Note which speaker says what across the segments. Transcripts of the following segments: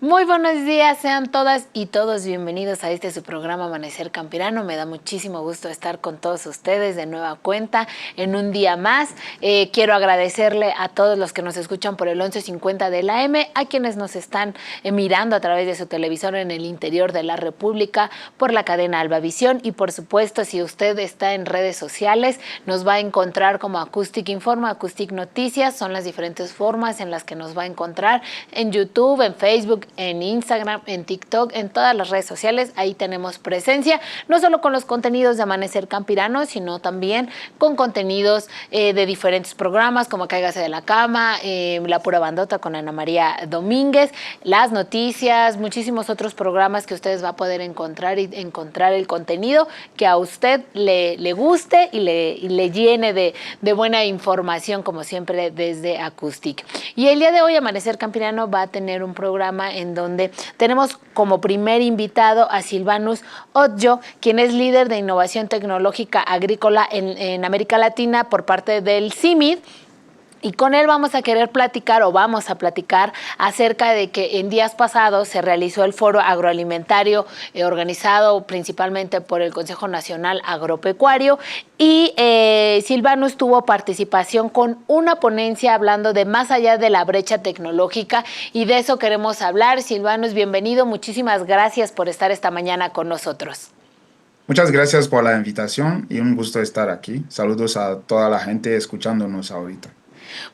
Speaker 1: Muy buenos días, sean todas y todos bienvenidos a su programa Amanecer Campirano. Me da muchísimo gusto estar con todos ustedes de nueva cuenta en un día más. Quiero agradecerle a todos los que nos escuchan por el 1150 de la AM, a quienes nos están mirando a través de su televisor en el interior de la República, por la cadena Albavisión y por supuesto, si usted está en redes sociales, nos va a encontrar como Acoustic Informa, Acoustic Noticias. Son las diferentes formas en las que nos va a encontrar en YouTube, en Facebook, en Instagram, en TikTok, en todas las redes sociales. Ahí tenemos presencia, no solo con los contenidos de Amanecer Campirano, sino también con contenidos de diferentes programas como Cáigase de la Cama, La Pura Bandota con Ana María Domínguez, Las Noticias, muchísimos otros programas que ustedes va a poder encontrar y encontrar el contenido que a usted le guste y le llene de buena información, como siempre desde Acoustic. Y el día de hoy Amanecer Campirano va a tener un programa en donde tenemos como primer invitado a Silvanus Otjo, quien es líder de innovación tecnológica agrícola en América Latina por parte del CIMID. Y con él vamos a platicar acerca de que en días pasados se realizó el Foro Agroalimentario organizado principalmente por el Consejo Nacional Agropecuario y Silvanus tuvo participación con una ponencia hablando de más allá de la brecha tecnológica y de eso queremos hablar. Silvanus, bienvenido, muchísimas gracias por estar esta mañana con nosotros.
Speaker 2: Muchas gracias por la invitación y un gusto estar aquí. Saludos a toda la gente escuchándonos ahorita.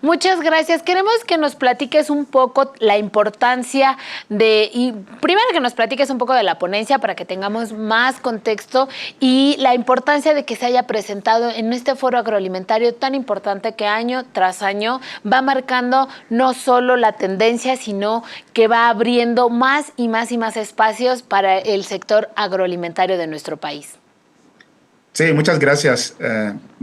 Speaker 1: Muchas gracias. Queremos que nos platiques un poco la importancia y primero que nos platiques un poco de la ponencia para que tengamos más contexto y la importancia de que se haya presentado en este foro agroalimentario tan importante que año tras año va marcando no solo la tendencia, sino que va abriendo más y más y más espacios para el sector agroalimentario de nuestro país.
Speaker 2: Sí, muchas gracias.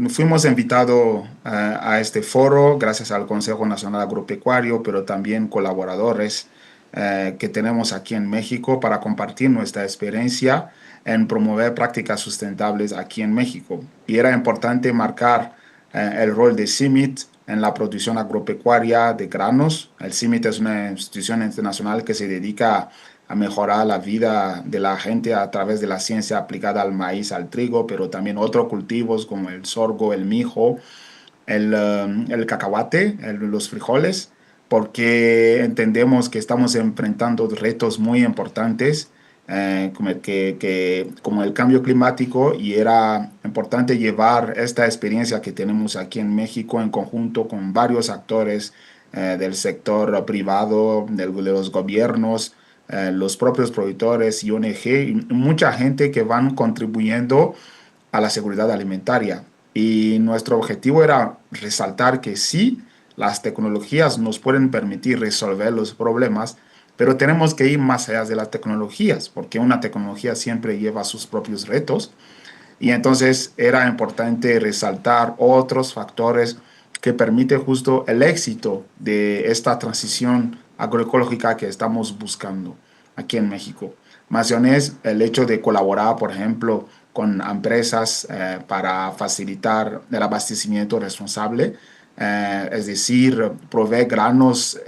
Speaker 2: Fuimos invitados a este foro gracias al Consejo Nacional Agropecuario, pero también colaboradores que tenemos aquí en México para compartir nuestra experiencia en promover prácticas sustentables aquí en México. Y era importante marcar el rol de CIMID en la producción agropecuaria de granos. El CIMID es una institución internacional que se dedica a mejorar la vida de la gente a través de la ciencia aplicada al maíz, al trigo, pero también otros cultivos como el sorgo, el mijo, el cacahuate, los frijoles, porque entendemos que estamos enfrentando retos muy importantes como el cambio climático y era importante llevar esta experiencia que tenemos aquí en México en conjunto con varios actores del sector privado, de los gobiernos, los propios productores y ONG y mucha gente que van contribuyendo a la seguridad alimentaria. Y nuestro objetivo era resaltar que sí, las tecnologías nos pueden permitir resolver los problemas, pero tenemos que ir más allá de las tecnologías, porque una tecnología siempre lleva sus propios retos. Y entonces era importante resaltar otros factores que permiten justo el éxito de esta transición agroecológica que estamos buscando aquí en México. Mencioné el hecho de colaborar, por ejemplo, con empresas para facilitar el abastecimiento responsable, es decir, proveer granos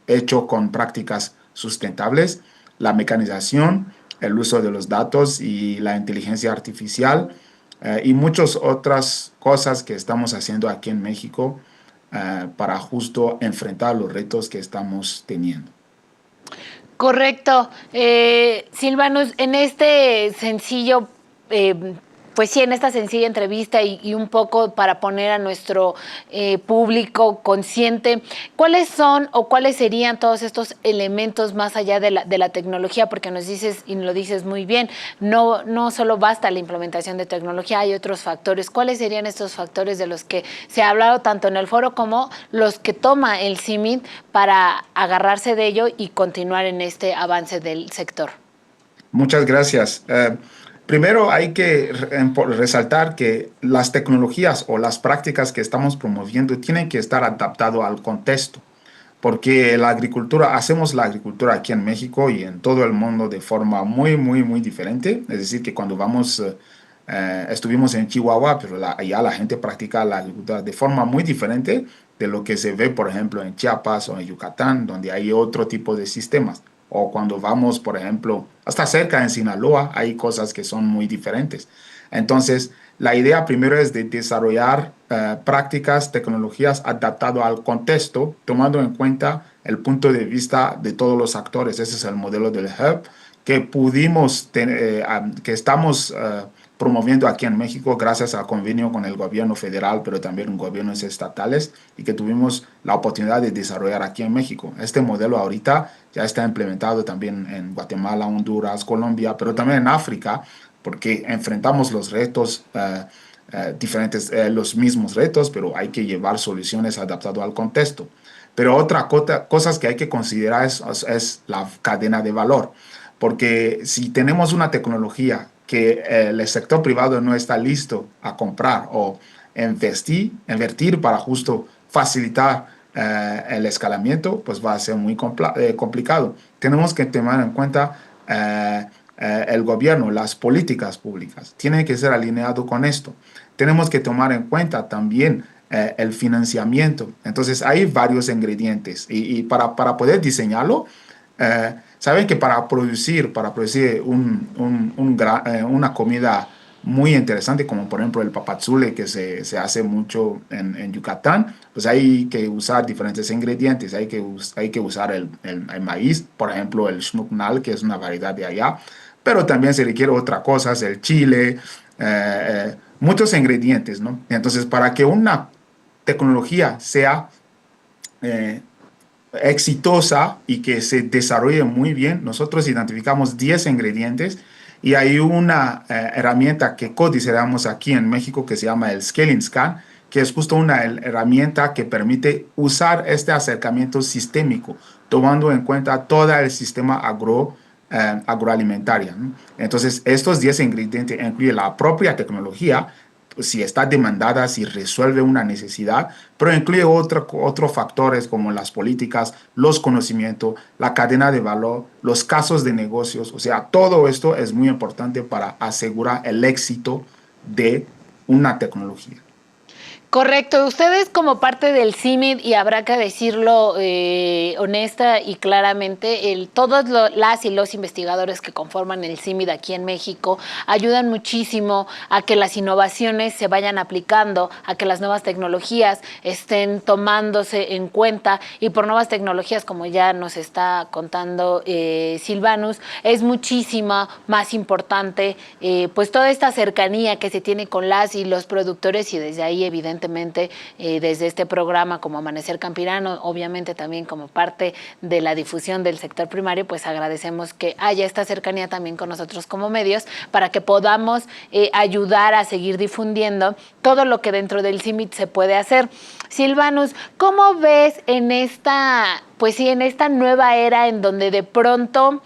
Speaker 2: hechos con prácticas sustentables, la mecanización, el uso de los datos y la inteligencia artificial y muchas otras cosas que estamos haciendo aquí en México para justo enfrentar los retos que estamos teniendo.
Speaker 1: Correcto. Silvanus, en este sencillo pues sí, en esta sencilla entrevista y un poco para poner a nuestro público consciente, ¿cuáles son o cuáles serían todos estos elementos más allá de la tecnología? Porque nos dices, y lo dices muy bien, no solo basta la implementación de tecnología, hay otros factores. ¿Cuáles serían estos factores de los que se ha hablado tanto en el foro como los que toma el CIMID para agarrarse de ello y continuar en este avance del sector?
Speaker 2: Muchas gracias. Primero hay que resaltar que las tecnologías o las prácticas que estamos promoviendo tienen que estar adaptadas al contexto, porque hacemos la agricultura aquí en México y en todo el mundo de forma muy diferente. Es decir, que cuando estuvimos en Chihuahua, pero allá la gente practica la agricultura de forma muy diferente de lo que se ve, por ejemplo, en Chiapas o en Yucatán, donde hay otro tipo de sistemas. o cuando vamos, por ejemplo, hasta cerca en Sinaloa, hay cosas que son muy diferentes. Entonces, la idea primero es de desarrollar prácticas, tecnologías adaptadas al contexto, tomando en cuenta el punto de vista de todos los actores. Ese es el modelo del hub que que estamos promoviendo aquí en México gracias al convenio con el gobierno federal, pero también gobiernos estatales, y que tuvimos la oportunidad de desarrollar aquí en México. Este modelo ahorita ya está implementado también en Guatemala, Honduras, Colombia, pero también en África, porque enfrentamos los retos diferentes, los mismos retos, pero hay que llevar soluciones adaptadas al contexto. Pero otra cosa que hay que considerar es la cadena de valor, porque si tenemos una tecnología que el sector privado no está listo a comprar o invertir para justo facilitar el escalamiento, pues va a ser muy complicado. Tenemos que tener en cuenta el gobierno, las políticas públicas, tienen que ser alineados con esto. Tenemos que tomar en cuenta también el financiamiento. Entonces hay varios ingredientes y para poder diseñarlo, saben que para producir una comida muy interesante, como por ejemplo el papadzule que se hace mucho en Yucatán, pues hay que usar diferentes ingredientes, hay que usar el maíz, por ejemplo el xnuknal, que es una variedad de allá, pero también se requiere otras cosas, el chile, muchos ingredientes, ¿no? Entonces, para que una tecnología sea exitosa y que se desarrolle muy bien, nosotros identificamos 10 ingredientes y hay una herramienta que codiseñamos aquí en México que se llama el Scaling Scan, que es justo una herramienta que permite usar este acercamiento sistémico, tomando en cuenta todo el sistema agroalimentario, ¿no? Entonces, estos 10 ingredientes incluyen la propia tecnología, si está demandada, si resuelve una necesidad, pero incluye otros factores como las políticas, los conocimientos, la cadena de valor, los casos de negocios. O sea, todo esto es muy importante para asegurar el éxito de una tecnología.
Speaker 1: Correcto. Ustedes como parte del CIMID, y habrá que decirlo honesta y claramente, todos las y los investigadores que conforman el CIMID aquí en México ayudan muchísimo a que las innovaciones se vayan aplicando, a que las nuevas tecnologías estén tomándose en cuenta, y por nuevas tecnologías, como ya nos está contando Silvanus, es muchísimo más importante pues toda esta cercanía que se tiene con las y los productores, y desde ahí evidentemente desde este programa como Amanecer Campirano, obviamente también como parte de la difusión del sector primario, pues agradecemos que haya esta cercanía también con nosotros como medios para que podamos ayudar a seguir difundiendo todo lo que dentro del CIMID se puede hacer. Silvanus, ¿cómo ves en esta nueva era en donde de pronto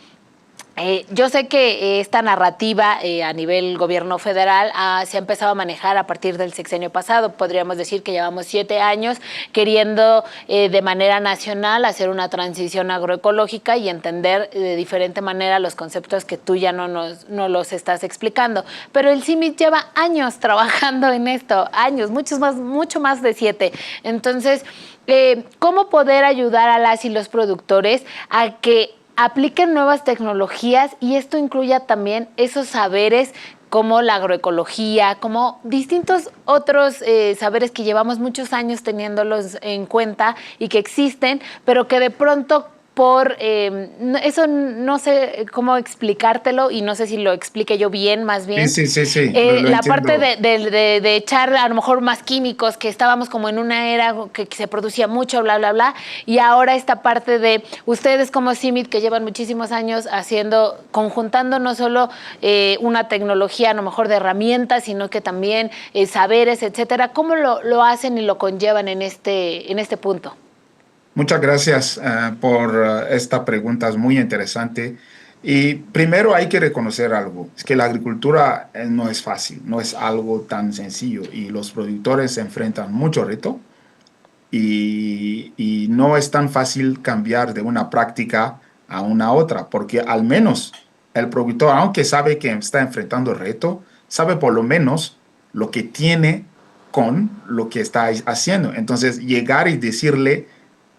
Speaker 1: yo sé que esta narrativa a nivel gobierno federal se ha empezado a manejar a partir del sexenio pasado? Podríamos decir que llevamos 7 años queriendo de manera nacional hacer una transición agroecológica y entender de diferente manera los conceptos que tú ya no los estás explicando. Pero el CIMID lleva años trabajando en esto, años, mucho más de 7. Entonces, ¿cómo poder ayudar a las y los productores a que apliquen nuevas tecnologías, y esto incluya también esos saberes como la agroecología, como distintos otros saberes que llevamos muchos años teniéndolos en cuenta y que existen, pero que de pronto eso no sé cómo explicártelo, y no sé si lo explique yo bien, más bien.
Speaker 2: Sí.
Speaker 1: La parte de echar a lo mejor más químicos, que estábamos como en una era que se producía mucho, bla, bla, bla, y ahora esta parte de ustedes como CIMID, que llevan muchísimos años conjuntando no solo una tecnología a lo mejor de herramientas, sino que también saberes, etcétera. ¿Cómo lo hacen y lo conllevan en este punto?
Speaker 2: Muchas gracias por esta pregunta, es muy interesante. Y primero hay que reconocer algo, es que la agricultura no es fácil, no es algo tan sencillo, y los productores se enfrentan mucho reto, y no es tan fácil cambiar de una práctica a una otra, porque al menos el productor, aunque sabe que está enfrentando reto, sabe por lo menos lo que tiene con lo que está haciendo. Entonces, llegar y decirle,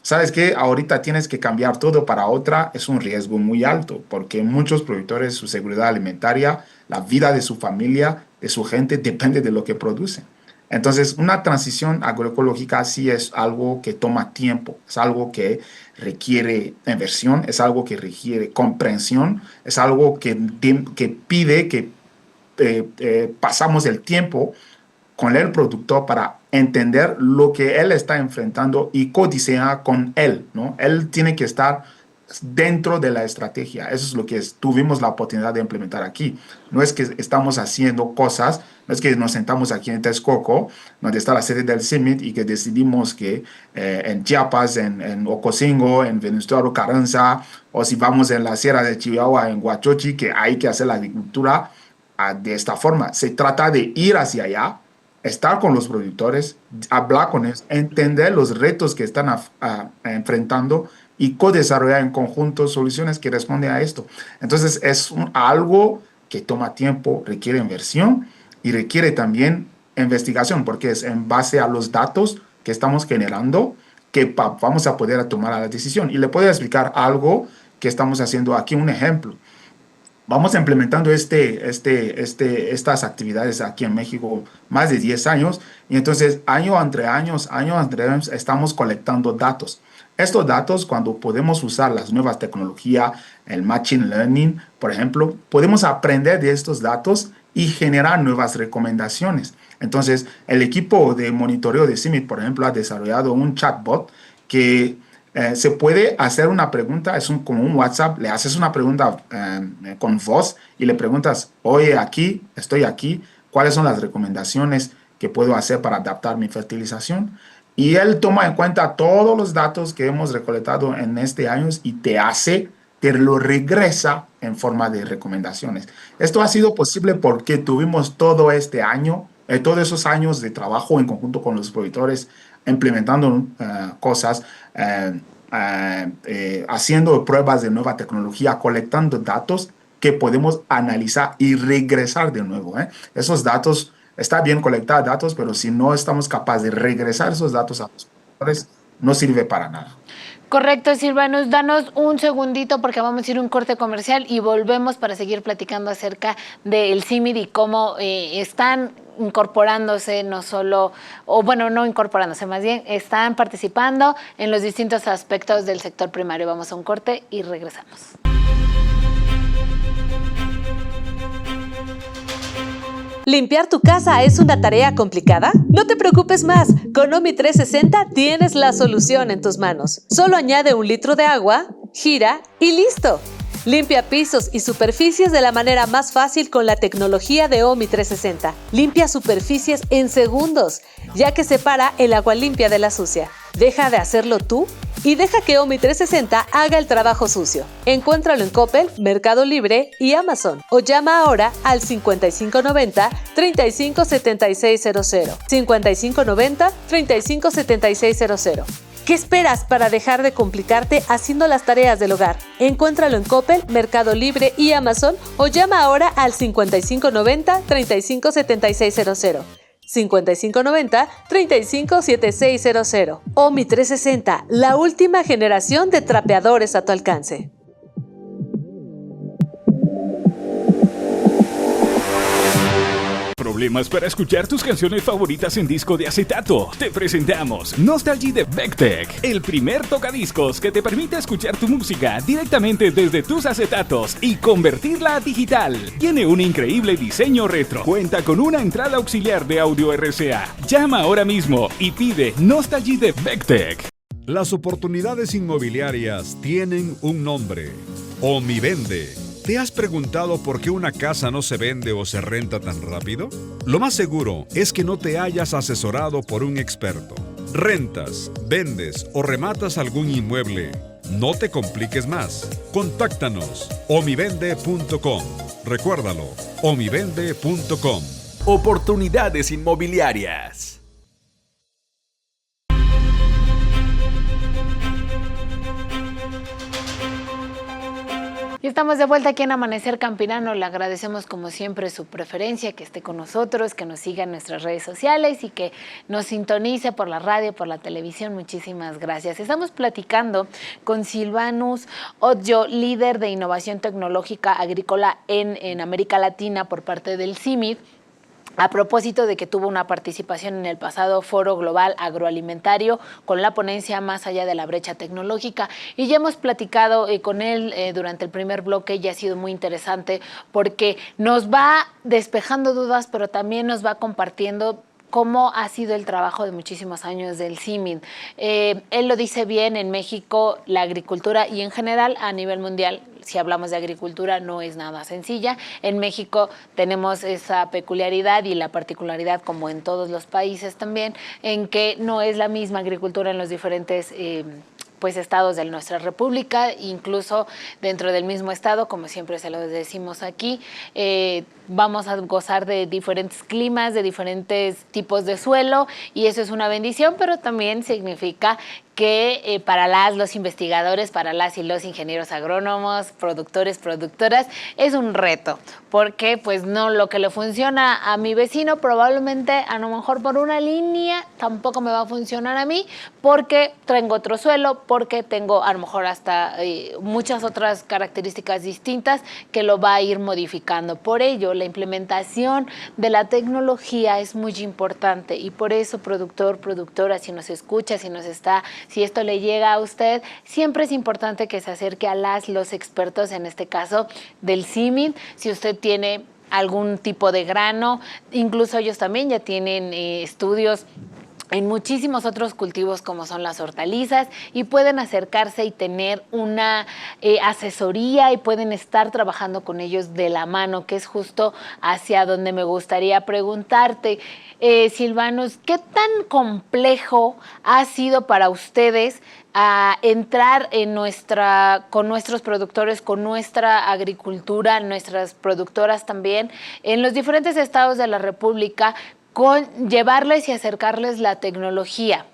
Speaker 2: ¿sabes qué? Ahorita tienes que cambiar todo para otra, es un riesgo muy alto, porque muchos productores, su seguridad alimentaria, la vida de su familia, de su gente, depende de lo que producen. Entonces, una transición agroecológica sí es algo que toma tiempo, es algo que requiere inversión, es algo que requiere comprensión, es algo que pide que pasamos el tiempo con el productor para entender lo que él está enfrentando y codisear con él, ¿no? Él tiene que estar dentro de la estrategia. Eso es lo que tuvimos la oportunidad de implementar aquí. No es que estamos haciendo cosas, no es que nos sentamos aquí en Texcoco, donde está la sede del CIMMYT, y que decidimos que en Chiapas, en Ocosingo, en Venustiano Carranza, o si vamos en la Sierra de Chihuahua, en Huachochi, que hay que hacer la agricultura de esta forma. Se trata de ir hacia allá, estar con los productores, hablar con ellos, entender los retos que están enfrentando y co-desarrollar en conjunto soluciones que responden a esto. Entonces es algo que toma tiempo, requiere inversión y requiere también investigación, porque es en base a los datos que estamos generando que vamos a poder tomar la decisión. Y le puedo explicar algo que estamos haciendo aquí, un ejemplo. Vamos implementando estas actividades aquí en México más de 10 años, y entonces año entre año estamos colectando datos. Estos datos, cuando podemos usar las nuevas tecnologías, el Machine Learning, por ejemplo, podemos aprender de estos datos y generar nuevas recomendaciones. Entonces, el equipo de monitoreo de CIMMYT, por ejemplo, ha desarrollado un chatbot que se puede hacer una pregunta, como un WhatsApp, le haces una pregunta con voz y le preguntas, oye, estoy aquí, ¿cuáles son las recomendaciones que puedo hacer para adaptar mi fertilización? Y él toma en cuenta todos los datos que hemos recolectado en este año y te lo regresa en forma de recomendaciones. Esto ha sido posible porque tuvimos todo este año, todos esos años de trabajo en conjunto con los productores, implementando cosas, haciendo pruebas de nueva tecnología, colectando datos que podemos analizar y regresar de nuevo. Esos datos, está bien colectar datos, pero si no estamos capaces de regresar esos datos a los productores, no sirve para nada.
Speaker 1: Correcto, Silvanus. Danos un segundito porque vamos a ir a un corte comercial y volvemos para seguir platicando acerca del CIMMYT y cómo están incorporándose, no solo, o bueno, no incorporándose, más bien, están participando en los distintos aspectos del sector primario. Vamos a un corte y regresamos.
Speaker 3: ¿Limpiar tu casa es una tarea complicada? No te preocupes más, con OMI 360 tienes la solución en tus manos. Solo añade 1 litro de agua, gira y ¡listo! Limpia pisos y superficies de la manera más fácil con la tecnología de OMI 360. Limpia superficies en segundos, ya que separa el agua limpia de la sucia. Deja de hacerlo tú y deja que OMI 360 haga el trabajo sucio. Encuéntralo en Coppel, Mercado Libre y Amazon. O llama ahora al 5590-357600. 5590-357600. ¿Qué esperas para dejar de complicarte haciendo las tareas del hogar? Encuéntralo en Coppel, Mercado Libre y Amazon o llama ahora al 5590-357600. 5590-357600. OMI 360, la última generación de trapeadores a tu alcance.
Speaker 4: ¿Problemas para escuchar tus canciones favoritas en disco de acetato? Te presentamos Nostalgia de Vectec, el primer tocadiscos que te permite escuchar tu música directamente desde tus acetatos y convertirla a digital. Tiene un increíble diseño retro. Cuenta con una entrada auxiliar de audio RCA. Llama ahora mismo y pide Nostalgia de Vectec.
Speaker 5: Las oportunidades inmobiliarias tienen un nombre: Omivende. ¿Te has preguntado por qué una casa no se vende o se renta tan rápido? Lo más seguro es que no te hayas asesorado por un experto. Rentas, vendes o rematas algún inmueble. No te compliques más. Contáctanos. omivende.com. Recuérdalo, omivende.com.
Speaker 4: Oportunidades inmobiliarias.
Speaker 1: Y estamos de vuelta aquí en Amanecer Campirano. Le agradecemos como siempre su preferencia, que esté con nosotros, que nos siga en nuestras redes sociales y que nos sintonice por la radio, por la televisión. Muchísimas gracias. Estamos platicando con Silvanus Oddyo, líder de innovación tecnológica agrícola en América Latina por parte del CIMID, a propósito de que tuvo una participación en el pasado Foro Global Agroalimentario con la ponencia Más allá de la brecha tecnológica. Y ya hemos platicado con él durante el primer bloque y ha sido muy interesante porque nos va despejando dudas, pero también nos va compartiendo cómo ha sido el trabajo de muchísimos años del CIMID. Él lo dice bien, en México la agricultura y en general a nivel mundial, si hablamos de agricultura, no es nada sencilla. En México tenemos esa peculiaridad y la particularidad, como en todos los países también, en que no es la misma agricultura en los diferentes estados de nuestra república, incluso dentro del mismo estado, como siempre se lo decimos aquí, vamos a gozar de diferentes climas, de diferentes tipos de suelo, y eso es una bendición, pero también significa que para los investigadores, para las y los ingenieros agrónomos, productores, productoras, es un reto, porque pues no lo que le funciona a mi vecino, probablemente a lo mejor por una línea tampoco me va a funcionar a mí, porque tengo otro suelo, porque tengo a lo mejor hasta muchas otras características distintas que lo va a ir modificando. Por ello, la implementación de la tecnología es muy importante, y por eso, productor, productora, si nos escucha, si esto le llega a usted, siempre es importante que se acerque a los expertos, en este caso del CIMID. Si usted tiene algún tipo de grano, incluso ellos también ya tienen estudios en muchísimos otros cultivos como son las hortalizas, y pueden acercarse y tener una asesoría, y pueden estar trabajando con ellos de la mano, que es justo hacia donde me gustaría preguntarte. Silvanus, ¿qué tan complejo ha sido para ustedes entrar con nuestros productores, con nuestra agricultura, nuestras productoras también, en los diferentes estados de la República, con llevarles y acercarles la tecnología?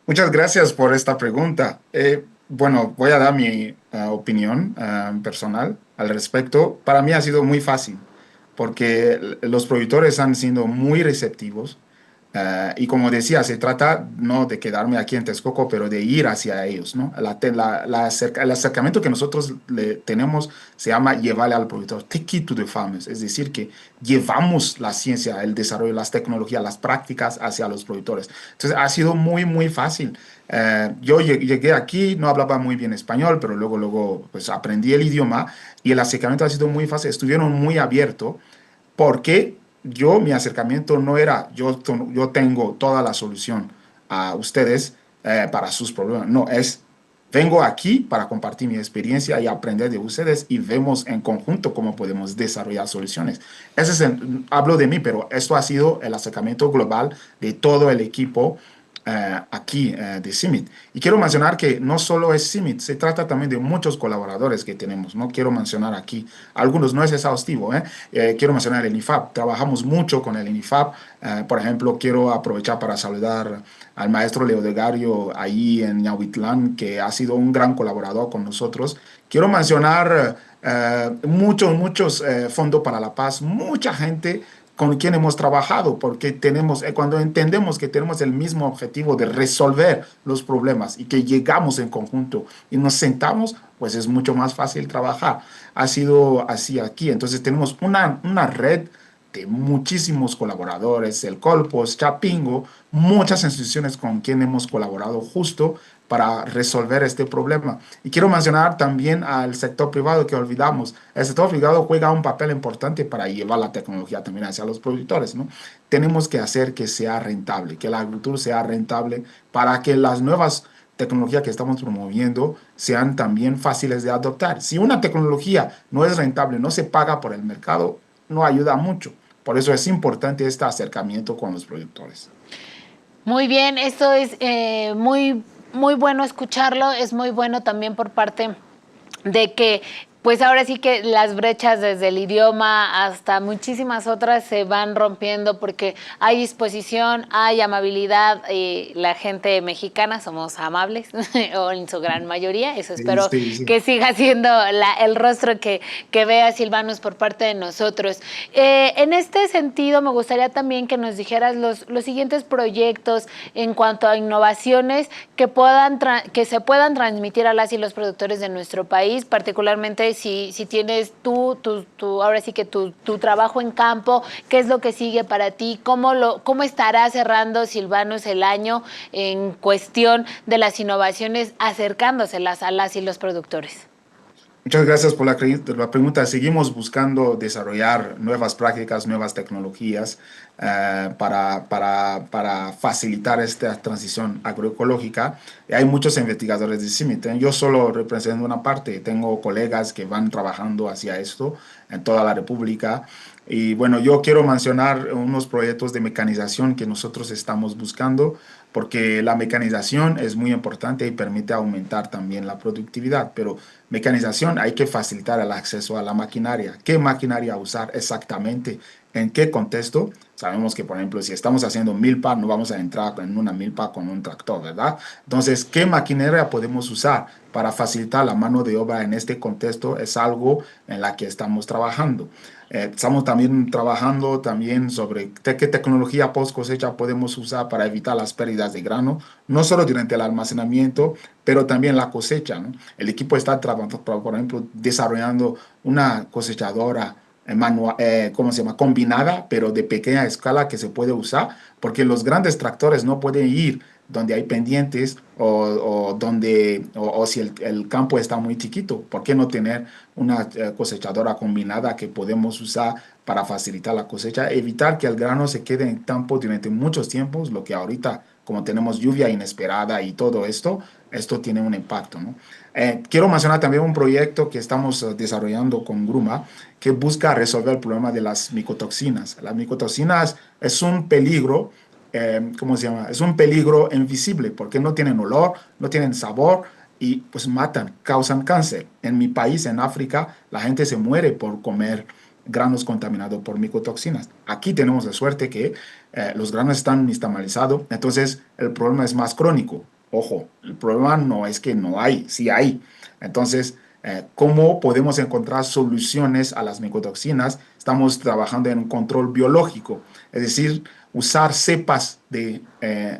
Speaker 2: Muchas gracias por esta pregunta. Bueno, voy a dar mi opinión personal al respecto. Para mí ha sido muy fácil, porque los productores han sido muy receptivos. Y como decía, se trata no de quedarme aquí en Texcoco, pero de ir hacia ellos, ¿no? El acercamiento que nosotros tenemos se llama llevarle al productor, take it to the farmers, es decir, que llevamos la ciencia, el desarrollo, las tecnologías, las prácticas hacia los productores. Entonces ha sido muy, muy fácil. Yo llegué aquí, no hablaba muy bien español, pero luego pues aprendí el idioma, y el acercamiento ha sido muy fácil. Estuvieron muy abiertos porque mi acercamiento no era yo tengo toda la solución a ustedes para sus problemas. No, vengo aquí para compartir mi experiencia y aprender de ustedes, y vemos en conjunto cómo podemos desarrollar soluciones. Hablo de mí, pero esto ha sido el acercamiento global de todo el equipo aquí de CIMID. Y quiero mencionar que no solo es CIMID, se trata también de muchos colaboradores que tenemos. No quiero mencionar aquí algunos, no es exhaustivo. Quiero mencionar el INIFAP. Trabajamos mucho con el INIFAP. Por ejemplo, quiero aprovechar para saludar al maestro Leodegario ahí en Ñahuitlán, que ha sido un gran colaborador con nosotros. Quiero mencionar muchos fondos para la paz, mucha gente con quien hemos trabajado, porque cuando entendemos que tenemos el mismo objetivo de resolver los problemas y que llegamos en conjunto y nos sentamos, pues es mucho más fácil trabajar. Ha sido así aquí. Entonces tenemos una red de muchísimos colaboradores, el Colpos, Chapingo, muchas instituciones con quien hemos colaborado justo para resolver este problema. Y quiero mencionar también al sector privado, que olvidamos. El sector privado juega un papel importante para llevar la tecnología también hacia los productores, ¿no? Tenemos que hacer que sea rentable, que la agricultura sea rentable, para que las nuevas tecnologías que estamos promoviendo sean también fáciles de adoptar. Si una tecnología no es rentable, no se paga por el mercado, no ayuda mucho. Por eso es importante este acercamiento con los productores.
Speaker 1: Muy bien, esto es muy bueno escucharlo. Es muy bueno también por parte de que pues ahora sí que las brechas desde el idioma hasta muchísimas otras se van rompiendo porque hay disposición, hay amabilidad. La gente mexicana somos amables, o en su gran mayoría. Eso espero
Speaker 2: Sí, sí.
Speaker 1: que siga siendo el rostro que vea Silvanus por parte de nosotros. En este sentido, me gustaría también que nos dijeras los siguientes proyectos en cuanto a innovaciones que se puedan transmitir a las y los productores de nuestro país, particularmente si tienes ahora sí que tu trabajo en campo, ¿qué es lo que sigue para ti? ¿Cómo estará cerrando Silvanus el año en cuestión de las innovaciones acercándoselas a las y los productores?
Speaker 2: Muchas gracias por la pregunta. Seguimos buscando desarrollar nuevas prácticas, nuevas tecnologías para facilitar esta transición agroecológica. Y hay muchos investigadores de CIMIT. Yo solo represento una parte. Tengo colegas que van trabajando hacia esto en toda la República. Y bueno, yo quiero mencionar unos proyectos de mecanización que nosotros estamos buscando, porque la mecanización es muy importante y permite aumentar también la productividad, pero mecanización hay que facilitar el acceso a la maquinaria. ¿Qué maquinaria usar exactamente? ¿En qué contexto? Sabemos que, por ejemplo, si estamos haciendo milpa, no vamos a entrar en una milpa con un tractor, ¿verdad? Entonces, ¿qué maquinaria podemos usar para facilitar la mano de obra en este contexto? Es algo en la que estamos trabajando. Estamos también trabajando sobre qué tecnología post cosecha podemos usar para evitar las pérdidas de grano, no solo durante el almacenamiento, pero también la cosecha, ¿no? El equipo está trabajando, por ejemplo, desarrollando una cosechadora ¿cómo se llama? Combinada, pero de pequeña escala que se puede usar, porque los grandes tractores no pueden ir donde hay pendientes o si el campo está muy chiquito. ¿Por qué no tener una cosechadora combinada que podemos usar para facilitar la cosecha, evitar que el grano se quede en campo durante muchos tiempos, lo que ahorita, como tenemos lluvia inesperada y todo esto tiene un impacto, ¿no? Quiero mencionar también un proyecto que estamos desarrollando con Gruma que busca resolver el problema de las micotoxinas. Las micotoxinas es un peligro, ¿cómo se llama? Es un peligro invisible porque no tienen olor, no tienen sabor y pues matan, causan cáncer. En mi país, en África, la gente se muere por comer granos contaminados por micotoxinas. Aquí tenemos la suerte que los granos están nixtamalizados, entonces el problema es más crónico. Ojo, el problema no es que no hay, sí hay. Entonces, ¿cómo podemos encontrar soluciones a las micotoxinas? Estamos trabajando en un control biológico, es decir, usar cepas de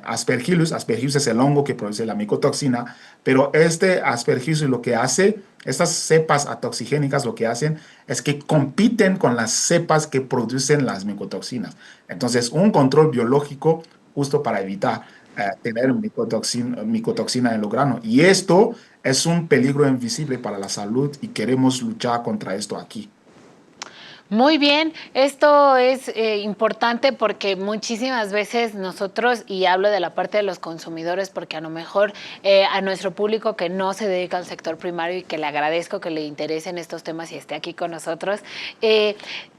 Speaker 2: Aspergillus. Aspergillus es el hongo que produce la micotoxina, pero este Aspergillus lo que hace, estas cepas atoxigénicas lo que hacen es que compiten con las cepas que producen las micotoxinas. Entonces, un control biológico justo para evitar tener micotoxina en los granos. Y esto es un peligro invisible para la salud y queremos luchar contra esto aquí.
Speaker 1: Muy bien, esto es importante porque muchísimas veces nosotros, y hablo de la parte de los consumidores, porque a lo mejor a nuestro público que no se dedica al sector primario y que le agradezco que le interesen estos temas y esté aquí con nosotros,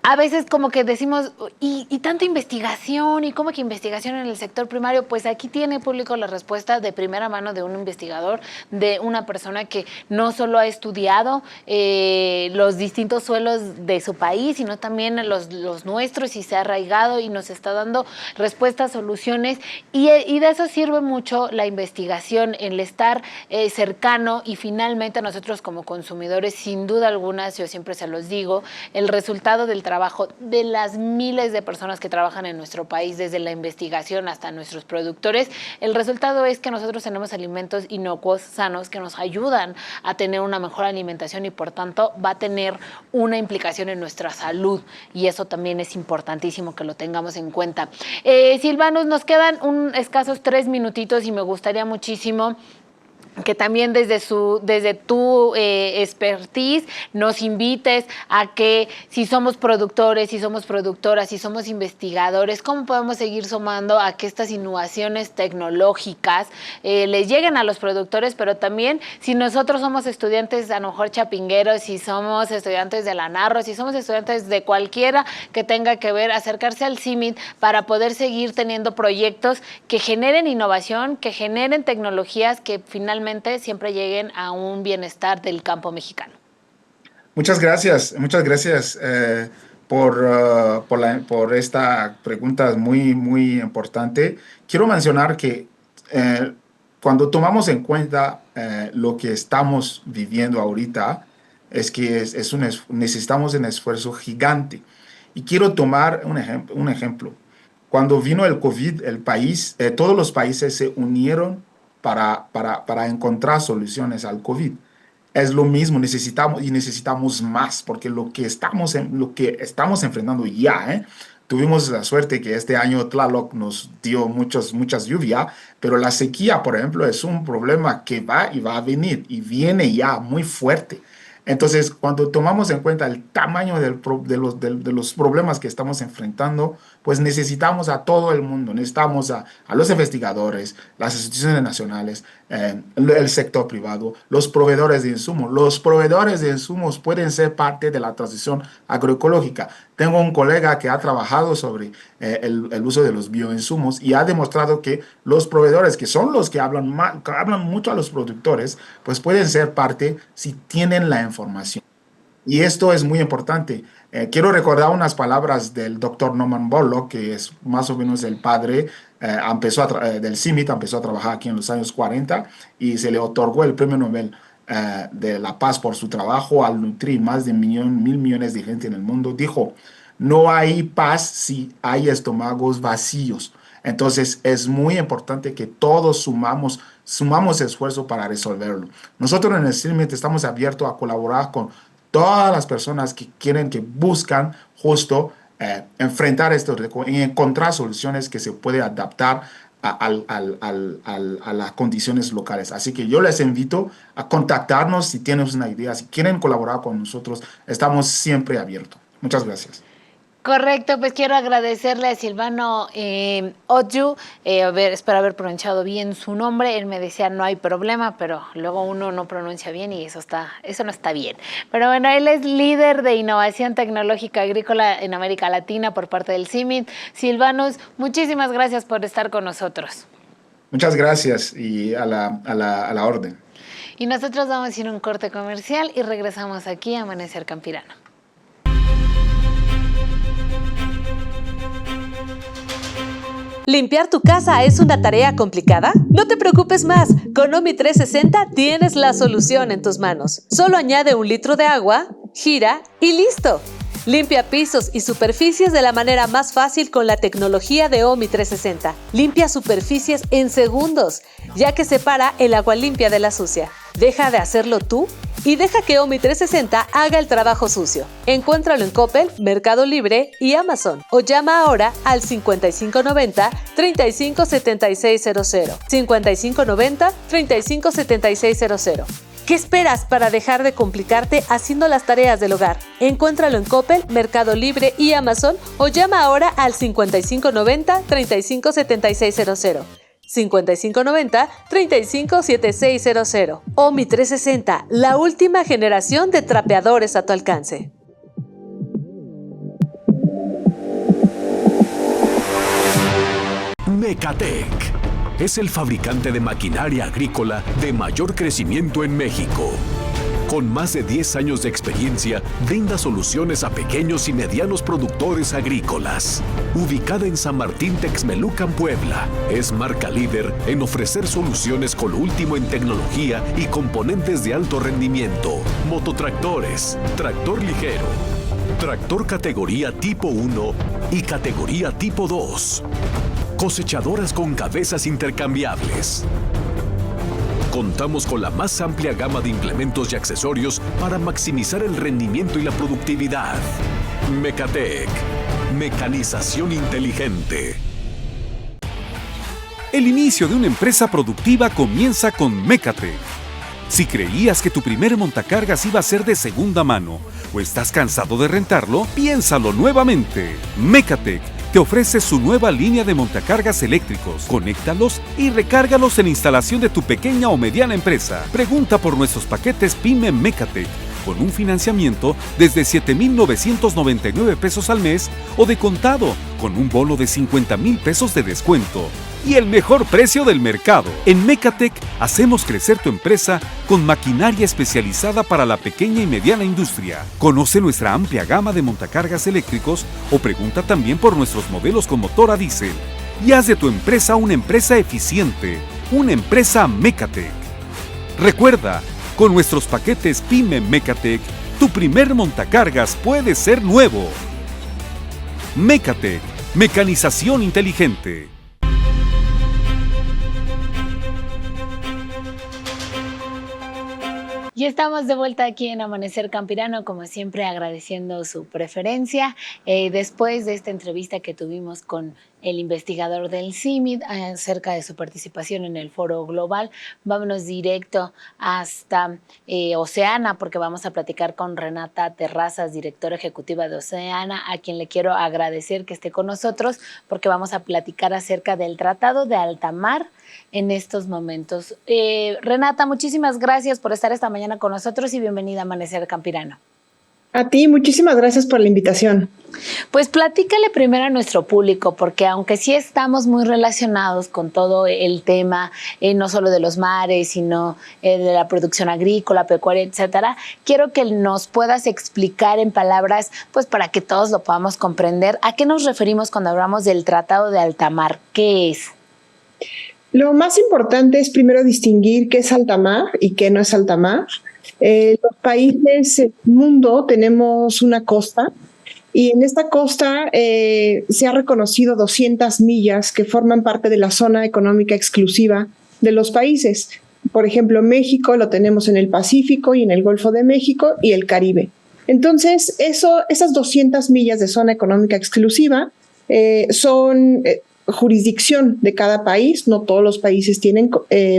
Speaker 1: a veces como que decimos, y tanta investigación, y cómo que investigación en el sector primario, pues aquí tiene público la respuesta de primera mano de un investigador, de una persona que no solo ha estudiado los distintos suelos de su país, sino también los nuestros, y se ha arraigado y nos está dando respuestas, soluciones, y de eso sirve mucho la investigación, el estar cercano, y finalmente a nosotros como consumidores, sin duda alguna, yo siempre se los digo, el resultado del trabajo de las miles de personas que trabajan en nuestro país, desde la investigación hasta nuestros productores, el resultado es que nosotros tenemos alimentos inocuos, sanos, que nos ayudan a tener una mejor alimentación y por tanto va a tener una implicación en nuestra salud, y eso también es importantísimo que lo tengamos en cuenta. Silvanus, nos quedan escasos 3 minutitos y me gustaría muchísimo que también desde tu expertise nos invites a que si somos productores, si somos productoras, si somos investigadores, cómo podemos seguir sumando a que estas innovaciones tecnológicas les lleguen a los productores, pero también si nosotros somos estudiantes a lo mejor chapingueros, si somos estudiantes de la Narro, si somos estudiantes de cualquiera que tenga que ver, acercarse al CIMIT para poder seguir teniendo proyectos que generen innovación, que generen tecnologías que finalmente siempre lleguen a un bienestar del campo mexicano.
Speaker 2: Muchas gracias por esta pregunta muy, muy importante. Quiero mencionar que cuando tomamos en cuenta lo que estamos viviendo ahorita, es que necesitamos un esfuerzo gigante. Y quiero tomar un ejemplo. Cuando vino el COVID, todos los países se unieron para encontrar soluciones al COVID. Es lo mismo, necesitamos más, porque lo que estamos enfrentando ya, tuvimos la suerte que este año Tlaloc nos dio mucha lluvia, pero la sequía, por ejemplo, es un problema que va y va a venir, y viene ya muy fuerte. Entonces, cuando tomamos en cuenta el tamaño de los problemas que estamos enfrentando, pues necesitamos a todo el mundo, necesitamos a los investigadores, las instituciones nacionales, el sector privado, los proveedores de insumos. Los proveedores de insumos pueden ser parte de la transición agroecológica. Tengo un colega que ha trabajado sobre el uso de los bioinsumos y ha demostrado que los proveedores, que son los que hablan mucho a los productores, pues pueden ser parte si tienen la información. Y esto es muy importante. Quiero recordar unas palabras del doctor Norman Borlaug, que es más o menos el padre del CIMMYT, empezó a trabajar aquí en los años 40 y se le otorgó el premio Nobel de la Paz por su trabajo al nutrir más de 1.000 millones de gente en el mundo. Dijo, no hay paz si hay estómagos vacíos. Entonces es muy importante que todos sumamos esfuerzo para resolverlo. Nosotros en el CIMMYT estamos abiertos a colaborar con todas las personas que buscan justo enfrentar esto y encontrar soluciones que se pueden adaptar a las condiciones locales. Así que yo les invito a contactarnos si tienen una idea, si quieren colaborar con nosotros, estamos siempre abiertos. Muchas gracias.
Speaker 1: Correcto, pues quiero agradecerle a Silvano Odju, espero haber pronunciado bien su nombre. Él me decía no hay problema, pero luego uno no pronuncia bien y eso no está bien. Pero bueno, él es líder de innovación tecnológica agrícola en América Latina por parte del CIMMYT. Silvanos, muchísimas gracias por estar con nosotros.
Speaker 2: Muchas gracias y a la orden.
Speaker 1: Y nosotros vamos a ir a un corte comercial y regresamos aquí a Amanecer Campirano.
Speaker 3: ¿Limpiar tu casa es una tarea complicada? No te preocupes más, con Omi 360 tienes la solución en tus manos. Solo añade 1 litro de agua, gira y ¡listo! Limpia pisos y superficies de la manera más fácil con la tecnología de Omi 360. Limpia superficies en segundos, ya que separa el agua limpia de la sucia. Deja de hacerlo tú y deja que Omi 360 haga el trabajo sucio. Encuéntralo en Coppel, Mercado Libre y Amazon o llama ahora al 5590-357600. 5590-357600. ¿Qué esperas para dejar de complicarte haciendo las tareas del hogar? Encuéntralo en Coppel, Mercado Libre y Amazon o llama ahora al 5590-357600. 5590-357600. Omi 360, la última generación de trapeadores a tu alcance.
Speaker 6: Mecatec es el fabricante de maquinaria agrícola de mayor crecimiento en México. Con más de 10 años de experiencia, brinda soluciones a pequeños y medianos productores agrícolas. Ubicada en San Martín Texmelucan, Puebla, es marca líder en ofrecer soluciones con lo último en tecnología y componentes de alto rendimiento. Mototractores, tractor ligero, tractor categoría tipo 1 y categoría tipo 2. Cosechadoras con cabezas intercambiables. Contamos con la más amplia gama de implementos y accesorios para maximizar el rendimiento y la productividad. Mecatec, mecanización inteligente.
Speaker 7: El inicio de una empresa productiva comienza con Mecatec. Si creías que tu primer montacargas iba a ser de segunda mano o estás cansado de rentarlo, piénsalo nuevamente. Mecatec te ofrece su nueva línea de montacargas eléctricos. Conéctalos y recárgalos en la instalación de tu pequeña o mediana empresa. Pregunta por nuestros paquetes Pyme Mecatec, con un financiamiento desde 7,999 pesos al mes o de contado, con un bono de 50,000 pesos de descuento. y el mejor precio del mercado. En Mecatec hacemos crecer tu empresa con maquinaria especializada para la pequeña y mediana industria. Conoce nuestra amplia gama de montacargas eléctricos o pregunta también por nuestros modelos con motor a diésel. Y haz de tu empresa una empresa eficiente, una empresa Mecatec. Recuerda, con nuestros paquetes Pyme Mecatec, tu primer montacargas puede ser nuevo. Mecatec, mecanización inteligente.
Speaker 1: Y estamos de vuelta aquí en Amanecer Campirano, como siempre agradeciendo su preferencia. Después de esta entrevista que tuvimos con el investigador del CIMID acerca de su participación en el Foro Global, vámonos directo hasta Oceana, porque vamos a platicar con Renata Terrazas, directora ejecutiva de Oceana, a quien le quiero agradecer que esté con nosotros, porque vamos a platicar acerca del Tratado de Alta Mar en estos momentos. Renata, muchísimas gracias por estar esta mañana con nosotros y bienvenida a Amanecer Campirano.
Speaker 8: A ti, muchísimas gracias por la invitación.
Speaker 1: Pues platícale primero a nuestro público, porque aunque sí estamos muy relacionados con todo el tema, no solo de los mares, sino de la producción agrícola, pecuaria, etcétera, quiero que nos puedas explicar en palabras, pues para que todos lo podamos comprender, ¿a qué nos referimos cuando hablamos del Tratado de Alta Mar? ¿Qué es?
Speaker 8: Lo más importante es primero distinguir qué es alta mar y qué no es alta mar. Los países del mundo tenemos una costa y en esta costa se ha reconocido 200 millas que forman parte de la zona económica exclusiva de los países. Por ejemplo, México lo tenemos en el Pacífico y en el Golfo de México y el Caribe. Entonces, esas 200 millas de zona económica exclusiva son jurisdicción de cada país. No todos los países tienen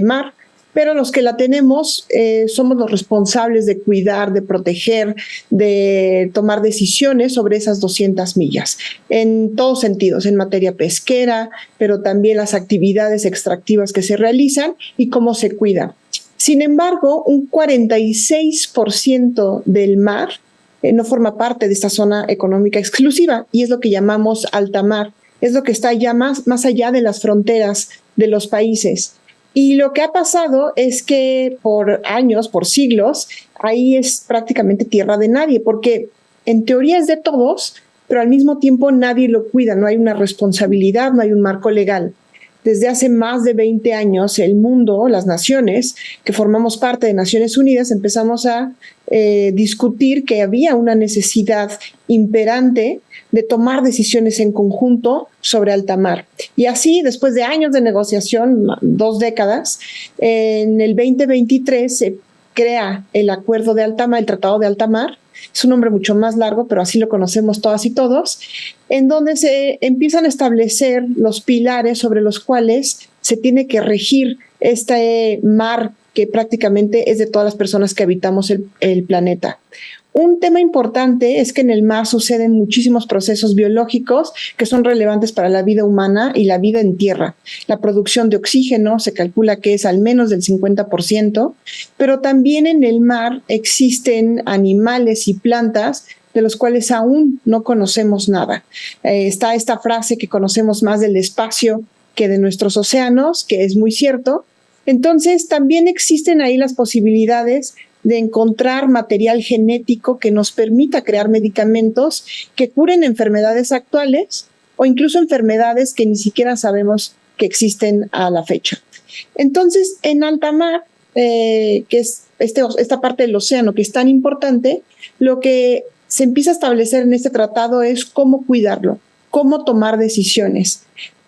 Speaker 8: mar, pero los que la tenemos somos los responsables de cuidar, de proteger, de tomar decisiones sobre esas 200 millas, en todos sentidos, en materia pesquera, pero también las actividades extractivas que se realizan y cómo se cuida. Sin embargo, un 46% del mar no forma parte de esta zona económica exclusiva y es lo que llamamos alta mar. Es lo que está ya más allá de las fronteras de los países. Y lo que ha pasado es que por años, por siglos, ahí es prácticamente tierra de nadie, porque en teoría es de todos, pero al mismo tiempo nadie lo cuida, no hay una responsabilidad, no hay un marco legal. Desde hace más de 20 años, el mundo, las naciones, que formamos parte de Naciones Unidas, empezamos a discutir que había una necesidad imperante de tomar decisiones en conjunto sobre alta mar. Y así, después de años de negociación, 2 décadas, en el 2023 se crea el Acuerdo de Alta Mar, el Tratado de Alta Mar. Es un nombre mucho más largo, pero así lo conocemos todas y todos, en donde se empiezan a establecer los pilares sobre los cuales se tiene que regir este mar que prácticamente es de todas las personas que habitamos el planeta. Un tema importante es que en el mar suceden muchísimos procesos biológicos que son relevantes para la vida humana y la vida en tierra. La producción de oxígeno se calcula que es al menos del 50%, pero también en el mar existen animales y plantas de los cuales aún no conocemos nada. Está esta frase que conocemos más del espacio que de nuestros océanos, que es muy cierto. Entonces, también existen ahí las posibilidades de encontrar material genético que nos permita crear medicamentos que curen enfermedades actuales o incluso enfermedades que ni siquiera sabemos que existen a la fecha. Entonces, en alta mar, que es esta parte del océano que es tan importante, lo que se empieza a establecer en este tratado es cómo cuidarlo, cómo tomar decisiones.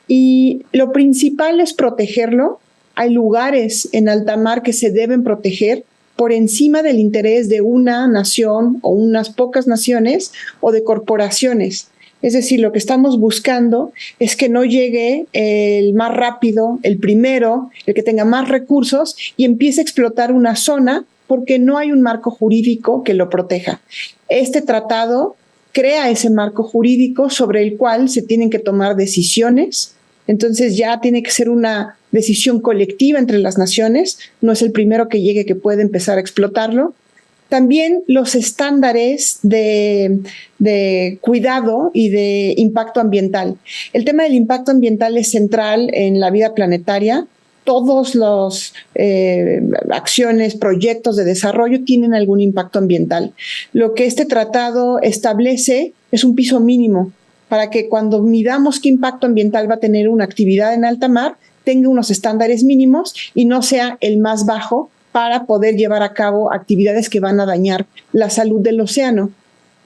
Speaker 8: Y lo principal es protegerlo. Hay lugares en alta mar que se deben proteger por encima del interés de una nación o unas pocas naciones o de corporaciones. Es decir, lo que estamos buscando es que no llegue el más rápido, el primero, el que tenga más recursos y empiece a explotar una zona porque no hay un marco jurídico que lo proteja. Este tratado crea ese marco jurídico sobre el cual se tienen que tomar decisiones. Entonces ya tiene que ser una decisión colectiva entre las naciones, no es el primero que llegue que puede empezar a explotarlo. También los estándares de cuidado y de impacto ambiental. El tema del impacto ambiental es central en la vida planetaria. Todos los acciones, proyectos de desarrollo tienen algún impacto ambiental. Lo que este tratado establece es un piso mínimo para que cuando midamos qué impacto ambiental va a tener una actividad en alta mar, tenga unos estándares mínimos y no sea el más bajo para poder llevar a cabo actividades que van a dañar la salud del océano.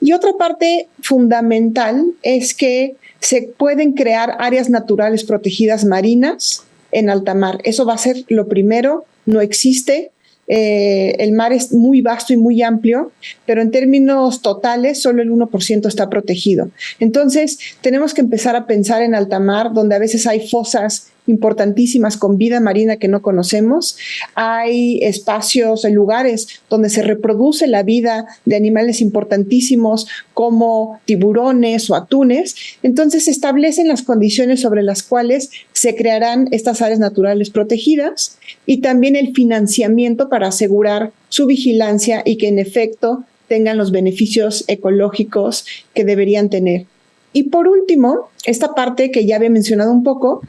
Speaker 8: Y otra parte fundamental es que se pueden crear áreas naturales protegidas marinas en alta mar. Eso va a ser lo primero, no existe. El mar es muy vasto y muy amplio, pero en términos totales solo el 1% está protegido. Entonces tenemos que empezar a pensar en alta mar, donde a veces hay fosas importantísimas con vida marina que no conocemos. Hay espacios, hay lugares donde se reproduce la vida de animales importantísimos como tiburones o atunes. Entonces se establecen las condiciones sobre las cuales se crearán estas áreas naturales protegidas y también el financiamiento para asegurar su vigilancia y que en efecto tengan los beneficios ecológicos que deberían tener. Y por último, esta parte que ya había mencionado un poco,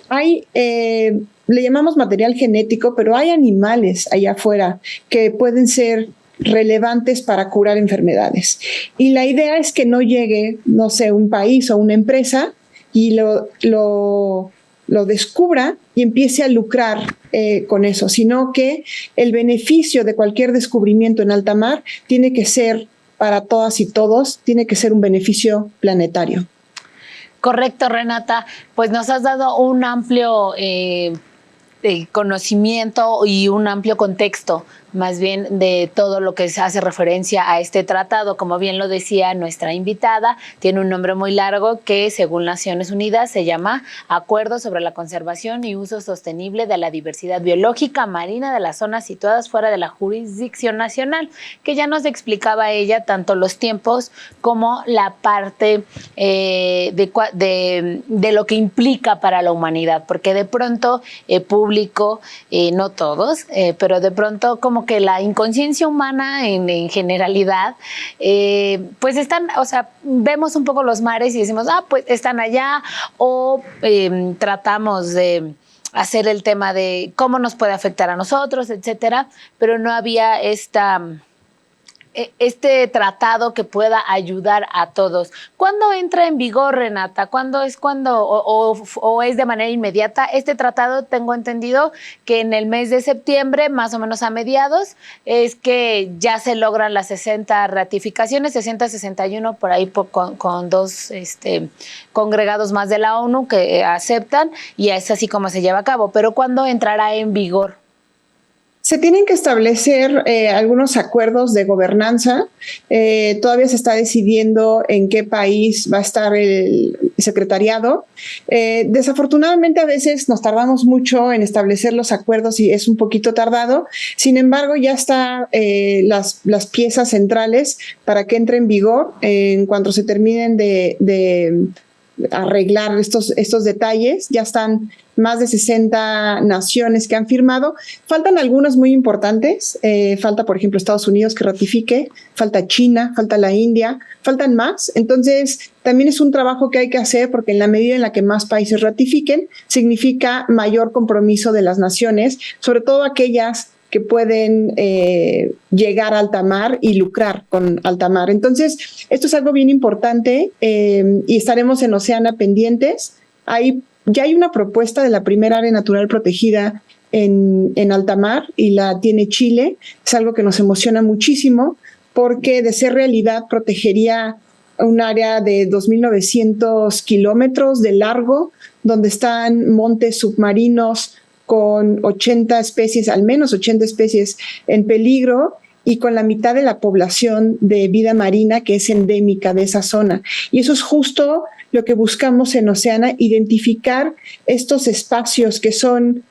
Speaker 8: hay, le llamamos material genético, pero hay animales allá afuera que pueden ser relevantes para curar enfermedades. Y la idea es que no llegue, no sé, un país o una empresa y lo descubra y empiece a lucrar con eso, sino que el beneficio de cualquier descubrimiento en alta mar tiene que ser para todas y todos, tiene que ser un beneficio planetario.
Speaker 1: Correcto, Renata. Pues nos has dado un amplio conocimiento y un amplio contexto, más bien de todo lo que se hace referencia a este tratado. Como bien lo decía nuestra invitada, tiene un nombre muy largo que, según Naciones Unidas, se llama Acuerdo sobre la Conservación y Uso Sostenible de la Diversidad Biológica Marina de las Zonas Situadas Fuera de la Jurisdicción Nacional, que ya nos explicaba ella tanto los tiempos como la parte de lo que implica para la humanidad, porque de pronto público, no todos, pero de pronto como que la inconsciencia humana en generalidad, pues están, o sea, vemos un poco los mares y decimos, pues están allá, o tratamos de hacer el tema de cómo nos puede afectar a nosotros, etcétera, pero no había este tratado que pueda ayudar a todos. ¿Cuándo entra en vigor, Renata? ¿Cuándo es o es de manera inmediata? Este tratado, tengo entendido que en el mes de septiembre, más o menos a mediados, es que ya se logran las 60 ratificaciones, 60-61 por ahí con dos congregados más de la ONU que aceptan, y es así como se lleva a cabo. Pero ¿cuándo entrará en vigor?
Speaker 8: Se tienen que establecer algunos acuerdos de gobernanza. Todavía se está decidiendo en qué país va a estar el secretariado. Desafortunadamente, a veces nos tardamos mucho en establecer los acuerdos y es un poquito tardado. Sin embargo, ya están las piezas centrales para que entre en vigor en cuanto se terminen de arreglar estos detalles. Ya están más de 60 naciones que han firmado. Faltan algunas muy importantes. Falta, por ejemplo, Estados Unidos que ratifique, falta China, falta la India, faltan más. Entonces, también es un trabajo que hay que hacer porque en la medida en la que más países ratifiquen, significa mayor compromiso de las naciones, sobre todo aquellas que pueden llegar a alta mar y lucrar con alta mar. Entonces, esto es algo bien importante y estaremos en Oceana pendientes. Ya hay una propuesta de la primera área natural protegida en alta mar y la tiene Chile. Es algo que nos emociona muchísimo porque, de ser realidad, protegería un área de 2.900 kilómetros de largo, donde están montes submarinos con 80 especies, al menos 80 especies en peligro, y con la mitad de la población de vida marina que es endémica de esa zona. Y eso es justo lo que buscamos en Oceana, identificar estos espacios que son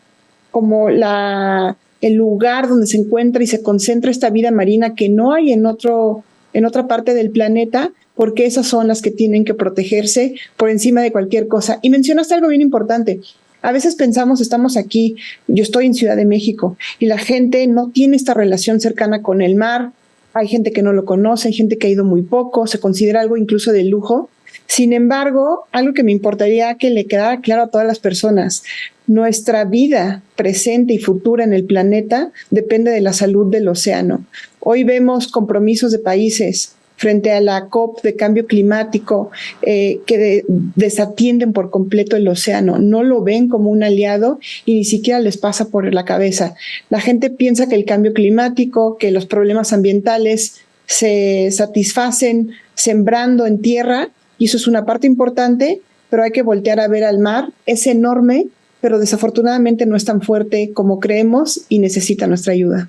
Speaker 8: como el lugar donde se encuentra y se concentra esta vida marina que no hay en otra parte del planeta, porque esas son las que tienen que protegerse por encima de cualquier cosa. Y mencionaste algo bien importante. A veces pensamos, estamos aquí, yo estoy en Ciudad de México, y la gente no tiene esta relación cercana con el mar. hay gente que no lo conoce, hay gente que ha ido muy poco, se considera algo incluso de lujo. Sin embargo, algo que me importaría que le quedara claro a todas las personas: nuestra vida presente y futura en el planeta depende de la salud del océano. Hoy vemos compromisos de países frente a la COP de cambio climático que desatienden por completo el océano, no lo ven como un aliado y ni siquiera les pasa por la cabeza. La gente piensa que el cambio climático, que los problemas ambientales se satisfacen sembrando en tierra, y eso es una parte importante, pero hay que voltear a ver al mar. Es enorme, pero desafortunadamente no es tan fuerte como creemos y necesita nuestra ayuda.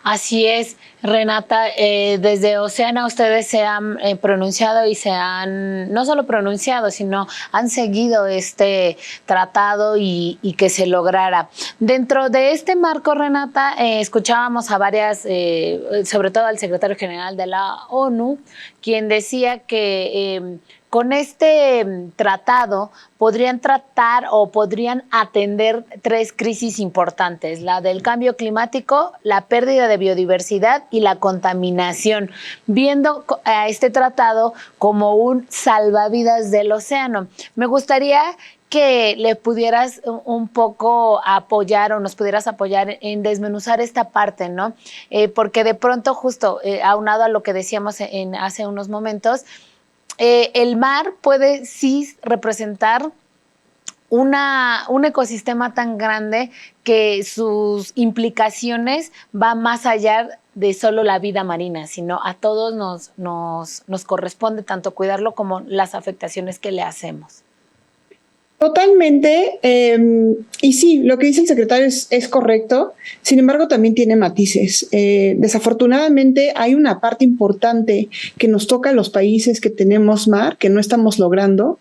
Speaker 1: Así es, Renata. Desde Oceana ustedes se han pronunciado y se han, no solo pronunciado, sino han seguido este tratado y que se lograra. Dentro de este marco, Renata, escuchábamos a varias, sobre todo al secretario general de la ONU, quien decía que con este tratado podrían tratar o podrían atender 3 crisis importantes: la del cambio climático, la pérdida de biodiversidad y la contaminación, viendo a este tratado como un salvavidas del océano. Me gustaría que le pudieras un poco apoyar o nos pudieras apoyar en desmenuzar esta parte, ¿no? Porque de pronto, justo aunado a lo que decíamos hace unos momentos, el mar puede sí representar un ecosistema tan grande que sus implicaciones van más allá de solo la vida marina, sino a todos nos corresponde tanto cuidarlo como las afectaciones que le hacemos.
Speaker 8: Totalmente, y sí, lo que dice el secretario es correcto. Sin embargo, también tiene matices. Desafortunadamente hay una parte importante que nos toca a los países que tenemos mar, que no estamos logrando.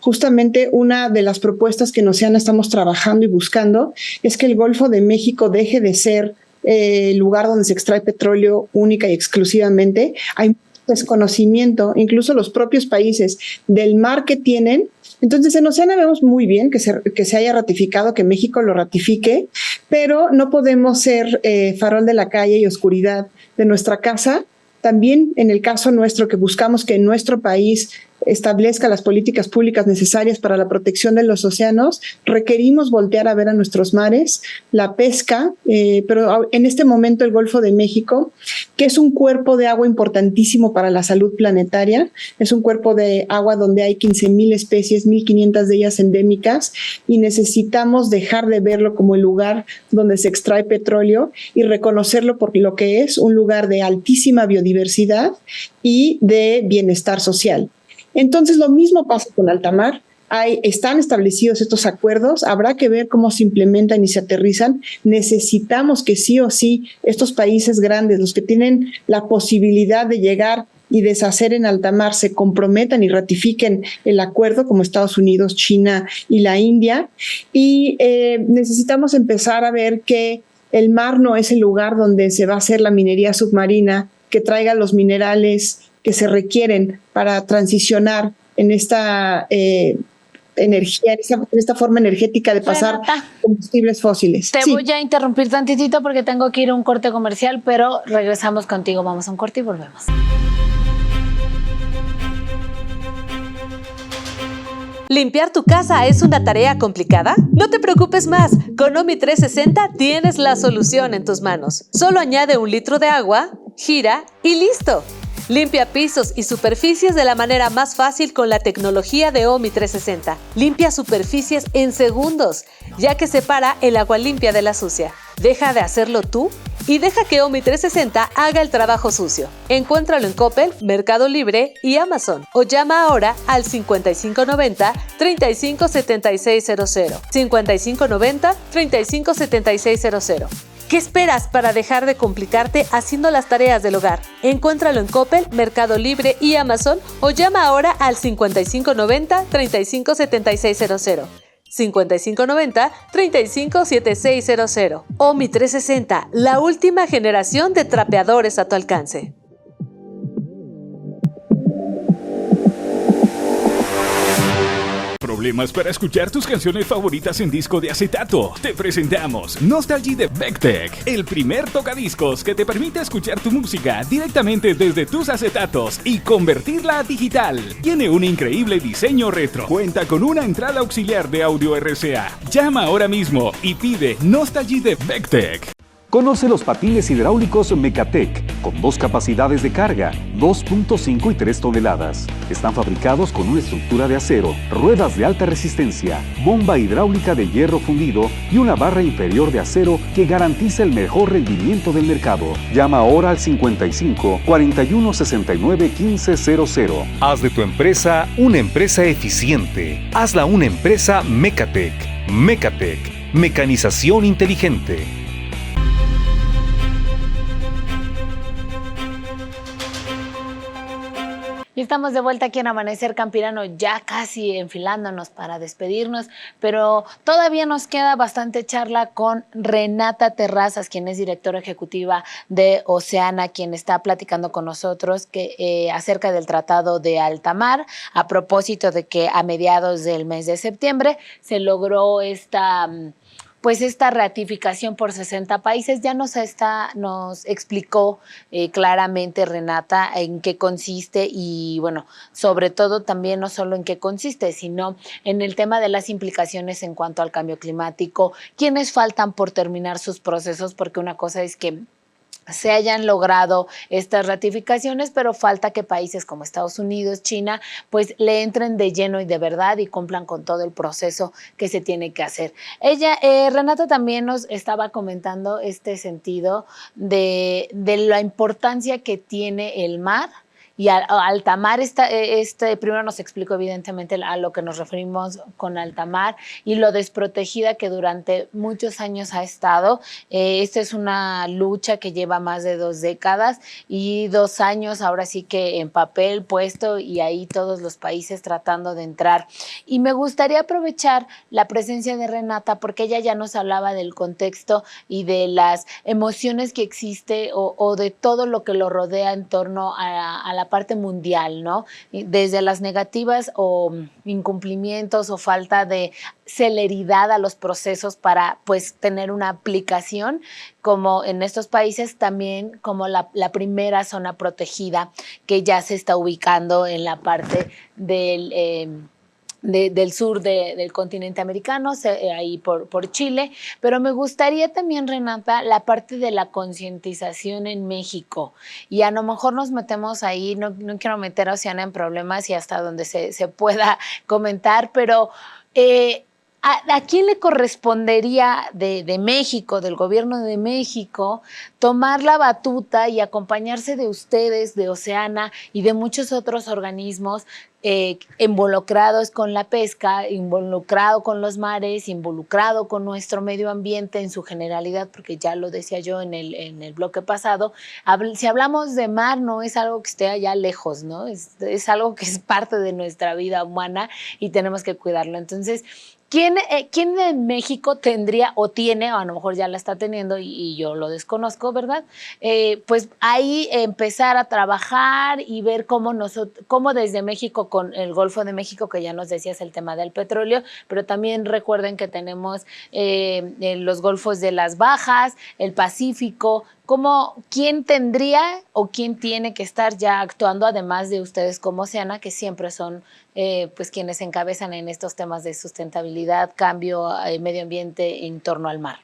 Speaker 8: Justamente una de las propuestas que en Oceana estamos trabajando y buscando es que el Golfo de México deje de ser el lugar donde se extrae petróleo única y exclusivamente. Hay desconocimiento, incluso los propios países, del mar que tienen. Entonces, en Oceana vemos muy bien que se haya ratificado, que México lo ratifique, pero no podemos ser farol de la calle y oscuridad de nuestra casa. También en el caso nuestro, que buscamos que nuestro país establezca las políticas públicas necesarias para la protección de los océanos, requerimos voltear a ver a nuestros mares, la pesca, pero en este momento el Golfo de México, que es un cuerpo de agua importantísimo para la salud planetaria, es un cuerpo de agua donde hay 15,000 especies, 1,500 de ellas endémicas, y necesitamos dejar de verlo como el lugar donde se extrae petróleo y reconocerlo por lo que es: un lugar de altísima biodiversidad y de bienestar social. Entonces, lo mismo pasa con alta mar. Están establecidos estos acuerdos, habrá que ver cómo se implementan y se aterrizan. Necesitamos que sí o sí estos países grandes, los que tienen la posibilidad de llegar y deshacer en alta mar, se comprometan y ratifiquen el acuerdo, como Estados Unidos, China y la India. Y necesitamos empezar a ver que el mar no es el lugar donde se va a hacer la minería submarina que traiga los minerales que se requieren para transicionar en esta energía, en esta forma energética de pasar combustibles fósiles.
Speaker 1: Te voy a interrumpir tantitito porque tengo que ir a un corte comercial, pero regresamos contigo. Vamos a un corte y volvemos.
Speaker 3: ¿Limpiar tu casa es una tarea complicada? No te preocupes más, con Omi 360 tienes la solución en tus manos. Solo añade 1 litro de agua, gira y listo. Limpia pisos y superficies de la manera más fácil con la tecnología de Omi 360. Limpia superficies en segundos, ya que separa el agua limpia de la sucia. Deja de hacerlo tú y deja que Omi 360 haga el trabajo sucio. Encuéntralo en Coppel, Mercado Libre y Amazon. O llama ahora al 5590-357600. 5590-357600. ¿Qué esperas para dejar de complicarte haciendo las tareas del hogar? Encuéntralo en Coppel, Mercado Libre y Amazon o llama ahora al 5590-357600. 5590-357600. Omi 360, la última generación de trapeadores a tu alcance.
Speaker 4: problemas para escuchar tus canciones favoritas en disco de acetato? Te presentamos Nostalgia de Vectec, el primer tocadiscos que te permite escuchar tu música directamente desde tus acetatos y convertirla a digital. Tiene un increíble diseño retro. Cuenta con una entrada auxiliar de audio RCA. Llama ahora mismo y pide Nostalgia de Vectec.
Speaker 7: Conoce los patines hidráulicos Mecatec, con 2 capacidades de carga, 2.5 y 3 toneladas. Están fabricados con una estructura de acero, ruedas de alta resistencia, bomba hidráulica de hierro fundido y una barra inferior de acero que garantiza el mejor rendimiento del mercado. Llama ahora al 55 41 69 1500.
Speaker 9: Haz de tu empresa una empresa eficiente. Hazla una empresa Mecatec. Mecatec, mecanización inteligente.
Speaker 1: Y estamos de vuelta aquí en Amanecer Campirano, ya casi enfilándonos para despedirnos, pero todavía nos queda bastante charla con Renata Terrazas, quien es directora ejecutiva de Oceana, quien está platicando con nosotros acerca del Tratado de Alta Mar, a propósito de que a mediados del mes de septiembre se logró esta ratificación por 60 países. Ya nos explicó claramente Renata en qué consiste y, bueno, sobre todo también no solo en qué consiste, sino en el tema de las implicaciones en cuanto al cambio climático, quienes faltan por terminar sus procesos, porque una cosa es que se hayan logrado estas ratificaciones, pero falta que países como Estados Unidos, China, pues le entren de lleno y de verdad y cumplan con todo el proceso que se tiene que hacer. Renata también nos estaba comentando este sentido de la importancia que tiene el mar. Y alta mar, primero nos explicó evidentemente a lo que nos referimos con alta mar y lo desprotegida que durante muchos años ha estado. Esta es una lucha que lleva más de 2 décadas y 2 años ahora sí que en papel puesto y ahí todos los países tratando de entrar. Y me gustaría aprovechar la presencia de Renata porque ella ya nos hablaba del contexto y de las emociones que existe o de todo lo que lo rodea en torno a la parte mundial, ¿no? Desde las negativas o incumplimientos o falta de celeridad a los procesos para, pues, tener una aplicación, como en estos países también como la primera zona protegida que ya se está ubicando en la parte del sur del continente americano, ahí por Chile, pero me gustaría también, Renata, la parte de la concientización en México, y a lo mejor nos metemos ahí, no quiero meter a Oceana en problemas y hasta donde se pueda comentar, pero ¿a quién le correspondería de México, del gobierno de México, tomar la batuta y acompañarse de ustedes, de Oceana y de muchos otros organismos involucrados con la pesca, involucrado con los mares, involucrado con nuestro medio ambiente en su generalidad, porque ya lo decía yo en el bloque pasado, si hablamos de mar no es algo que esté allá lejos, ¿no? Es algo que es parte de nuestra vida humana y tenemos que cuidarlo. Entonces, ¿quién en México tendría o tiene, o a lo mejor ya la está teniendo y yo lo desconozco, ¿verdad? Pues ahí empezar a trabajar y ver cómo desde México, con el Golfo de México, que ya nos decías el tema del petróleo, pero también recuerden que tenemos los golfos de las Bajas, el Pacífico, ¿quién tendría o quién tiene que estar ya actuando, además de ustedes como Oceana, que siempre son pues quienes encabezan en estos temas de sustentabilidad, cambio, medio ambiente en torno al mar?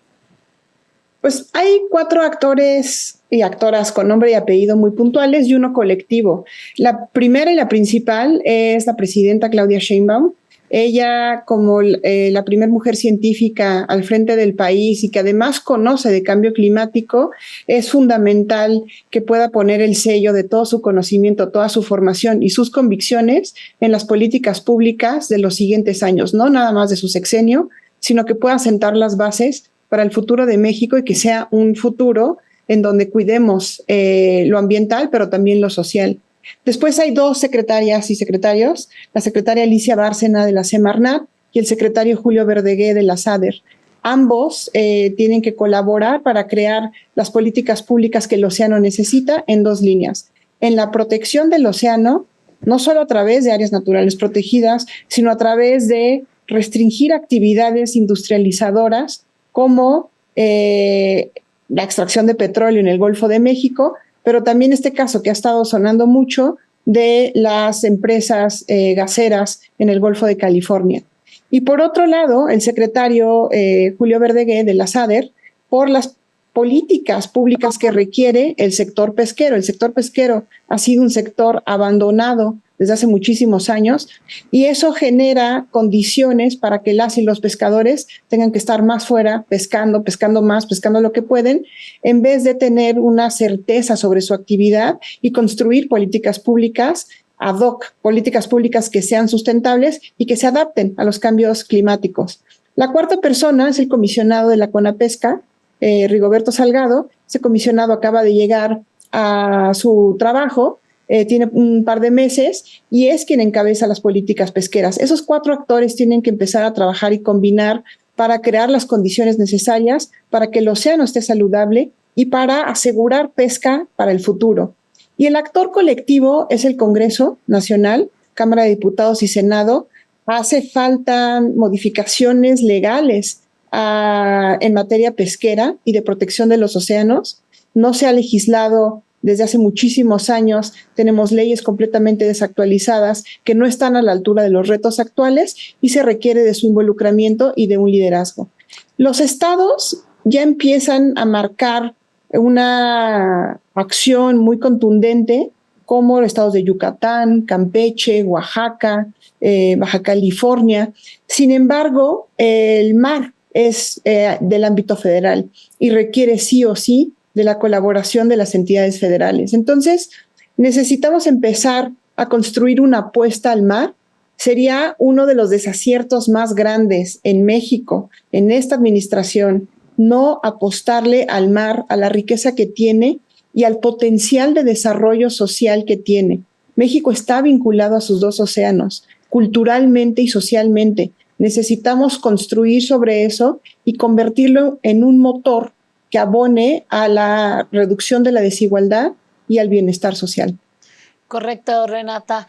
Speaker 8: Pues hay 4 actores y actoras con nombre y apellido muy puntuales y uno colectivo. La primera y la principal es la presidenta Claudia Sheinbaum. Ella, como la primera mujer científica al frente del país y que además conoce de cambio climático, es fundamental que pueda poner el sello de todo su conocimiento, toda su formación y sus convicciones en las políticas públicas de los siguientes años, no nada más de su sexenio, sino que pueda sentar las bases para el futuro de México y que sea un futuro en donde cuidemos lo ambiental, pero también lo social. Después hay 2 secretarias y secretarios, la secretaria Alicia Bárcena de la Semarnat y el secretario Julio Verdegué de la SADER. Ambos tienen que colaborar para crear las políticas públicas que el océano necesita en 2 líneas. En la protección del océano no solo a través de áreas naturales protegidas, sino a través de restringir actividades industrializadoras como la extracción de petróleo en el Golfo de México, pero también este caso que ha estado sonando mucho de las empresas gaseras en el Golfo de California. Y por otro lado, el secretario Julio Verdegué de la SADER, por las políticas públicas que requiere el sector pesquero. El sector pesquero ha sido un sector abandonado desde hace muchísimos años y eso genera condiciones para que las y los pescadores tengan que estar más fuera pescando más, pescando lo que pueden, en vez de tener una certeza sobre su actividad y construir políticas públicas ad hoc, políticas públicas que sean sustentables y que se adapten a los cambios climáticos. La cuarta persona es el comisionado de la CONAPESCA, Rigoberto Salgado. Ese comisionado acaba de llegar a su trabajo, tiene un par de meses y es quien encabeza las políticas pesqueras. Esos 4 actores tienen que empezar a trabajar y combinar para crear las condiciones necesarias para que el océano esté saludable y para asegurar pesca para el futuro. Y el actor colectivo es el Congreso Nacional, Cámara de Diputados y Senado. Hace falta modificaciones legales en materia pesquera y de protección de los océanos. No se ha legislado desde hace muchísimos años, tenemos leyes completamente desactualizadas que no están a la altura de los retos actuales y se requiere de su involucramiento y de un liderazgo. Los estados ya empiezan a marcar una acción muy contundente, como los estados de Yucatán, Campeche, Oaxaca, Baja California. Sin embargo, el mar es del ámbito federal y requiere sí o sí de la colaboración de las entidades federales. Entonces, necesitamos empezar a construir una apuesta al mar. Sería uno de los desaciertos más grandes en México, en esta administración, no apostarle al mar, a la riqueza que tiene y al potencial de desarrollo social que tiene. México está vinculado a sus 2 océanos, culturalmente y socialmente. Necesitamos construir sobre eso y convertirlo en un motor que abone a la reducción de la desigualdad y al bienestar social.
Speaker 1: Correcto, Renata.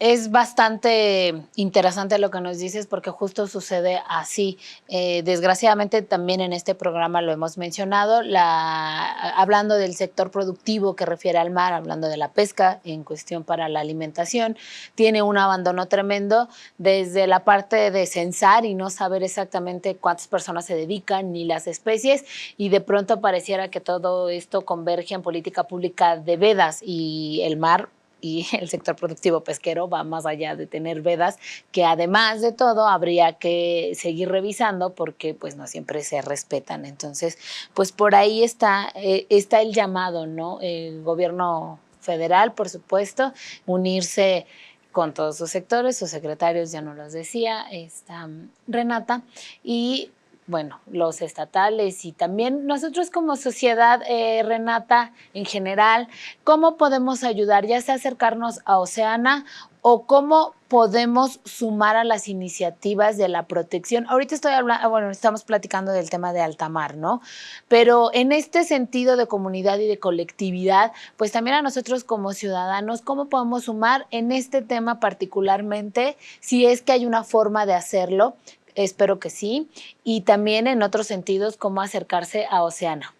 Speaker 1: Es bastante interesante lo que nos dices porque justo sucede así. Desgraciadamente también en este programa lo hemos mencionado, hablando del sector productivo que refiere al mar, hablando de la pesca en cuestión para la alimentación, tiene un abandono tremendo desde la parte de censar y no saber exactamente cuántas personas se dedican ni las especies y de pronto pareciera que todo esto converge en política pública de vedas y el mar y el sector productivo pesquero va más allá de tener vedas que además de todo habría que seguir revisando porque pues no siempre se respetan. Entonces, pues por ahí está el llamado, ¿no? El gobierno federal, por supuesto, unirse con todos sus sectores, sus secretarios, ya nos los decía Renata, y bueno, los estatales y también nosotros como sociedad, Renata, en general, ¿cómo podemos ayudar, ya sea acercarnos a Oceana o cómo podemos sumar a las iniciativas de la protección? Ahorita estamos platicando del tema de alta mar, ¿no? Pero en este sentido de comunidad y de colectividad, pues también a nosotros como ciudadanos, ¿cómo podemos sumar en este tema particularmente, si es que hay una forma de hacerlo? Espero que sí. Y también en otros sentidos, cómo acercarse a Oceana.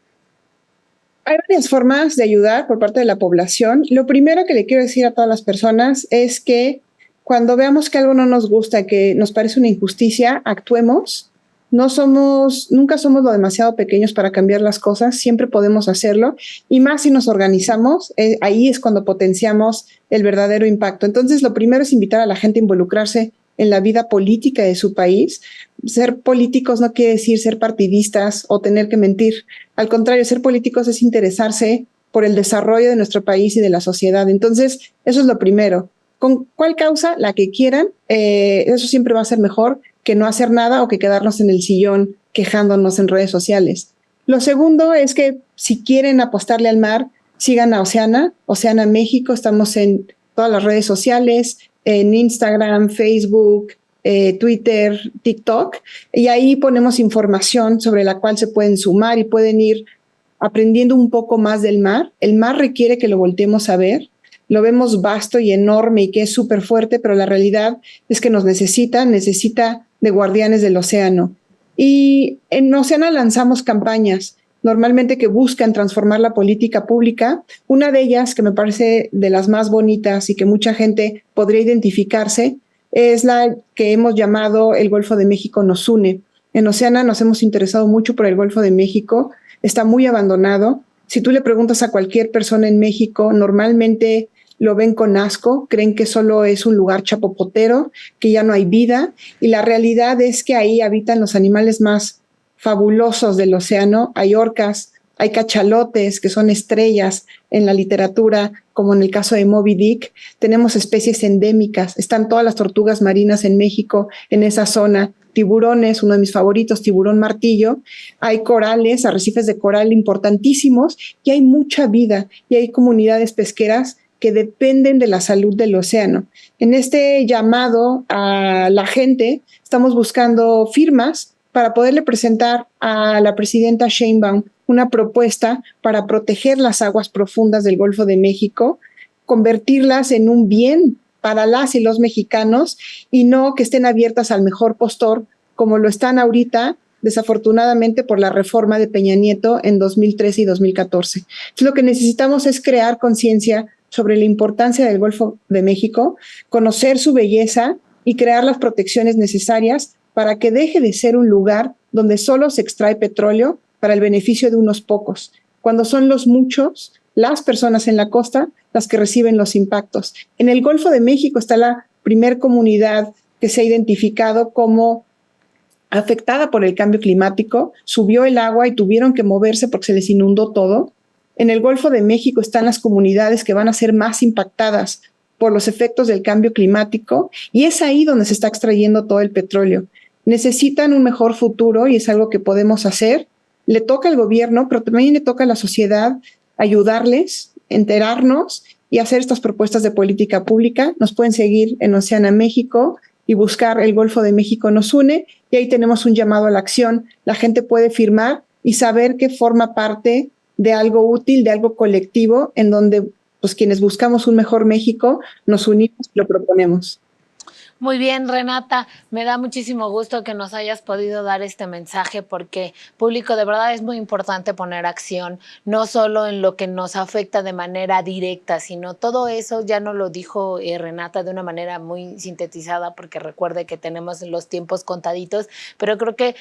Speaker 8: Hay varias formas de ayudar por parte de la población. Lo primero que le quiero decir a todas las personas es que cuando veamos que algo no nos gusta, que nos parece una injusticia, actuemos. Nunca somos lo demasiado pequeños para cambiar las cosas, siempre podemos hacerlo, y más si nos organizamos, ahí es cuando potenciamos el verdadero impacto. Entonces, lo primero es invitar a la gente a involucrarse en la vida política de su país. Ser políticos no quiere decir ser partidistas o tener que mentir. Al contrario, ser políticos es interesarse por el desarrollo de nuestro país y de la sociedad. Entonces, eso es lo primero. ¿Con cuál causa? La que quieran. Eso siempre va a ser mejor que no hacer nada o que quedarnos en el sillón quejándonos en redes sociales. Lo segundo es que si quieren apostarle al mar, sigan a Oceana México. Estamos en todas las redes sociales, en Instagram, Facebook, Twitter, TikTok, y ahí ponemos información sobre la cual se pueden sumar y pueden ir aprendiendo un poco más del mar. El mar requiere que lo volteemos a ver. lo vemos vasto y enorme y que es súper fuerte, pero la realidad es que nos necesita de guardianes del océano. Y en Oceana lanzamos campañas normalmente que buscan transformar la política pública. Una de ellas, que me parece de las más bonitas y que mucha gente podría identificarse, es la que hemos llamado El Golfo de México nos une. En Oceana nos hemos interesado mucho por el Golfo de México, está muy abandonado. Si tú le preguntas a cualquier persona en México, normalmente lo ven con asco, creen que solo es un lugar chapopotero, que ya no hay vida, y la realidad es que ahí habitan los animales más fabulosos del océano. Hay orcas, hay cachalotes, que son estrellas en la literatura, como en el caso de Moby Dick. Tenemos especies endémicas, están todas las tortugas marinas en México, en esa zona. Tiburones, uno de mis favoritos, tiburón martillo. Hay corales, arrecifes de coral importantísimos, y hay mucha vida, y hay comunidades pesqueras que dependen de la salud del océano. En este llamado a la gente, estamos buscando firmas para poderle presentar a la presidenta Sheinbaum una propuesta para proteger las aguas profundas del Golfo de México, convertirlas en un bien para las y los mexicanos, y no que estén abiertas al mejor postor, como lo están ahorita, desafortunadamente, por la reforma de Peña Nieto en 2013 y 2014. Entonces, lo que necesitamos es crear conciencia sobre la importancia del Golfo de México, conocer su belleza y crear las protecciones necesarias para que deje de ser un lugar donde solo se extrae petróleo para el beneficio de unos pocos, cuando son los muchos, las personas en la costa, las que reciben los impactos. En el Golfo de México está la primer comunidad que se ha identificado como afectada por el cambio climático. Subió el agua y tuvieron que moverse porque se les inundó todo. En el Golfo de México están las comunidades que van a ser más impactadas por los efectos del cambio climático, y es ahí donde se está extrayendo todo el petróleo. Necesitan un mejor futuro y es algo que podemos hacer. Le toca al gobierno, pero también le toca a la sociedad ayudarles, enterarnos y hacer estas propuestas de política pública. Nos pueden seguir en Oceana México y buscar El Golfo de México nos une, y ahí tenemos un llamado a la acción. La gente puede firmar y saber que forma parte de algo útil, de algo colectivo, en donde pues quienes buscamos un mejor México nos unimos y lo proponemos.
Speaker 1: Muy bien, Renata, me da muchísimo gusto que nos hayas podido dar este mensaje, porque, público, de verdad es muy importante poner acción, no solo en lo que nos afecta de manera directa, sino todo eso. Ya nos lo dijo Renata de una manera muy sintetizada, porque recuerde que tenemos los tiempos contaditos, pero creo que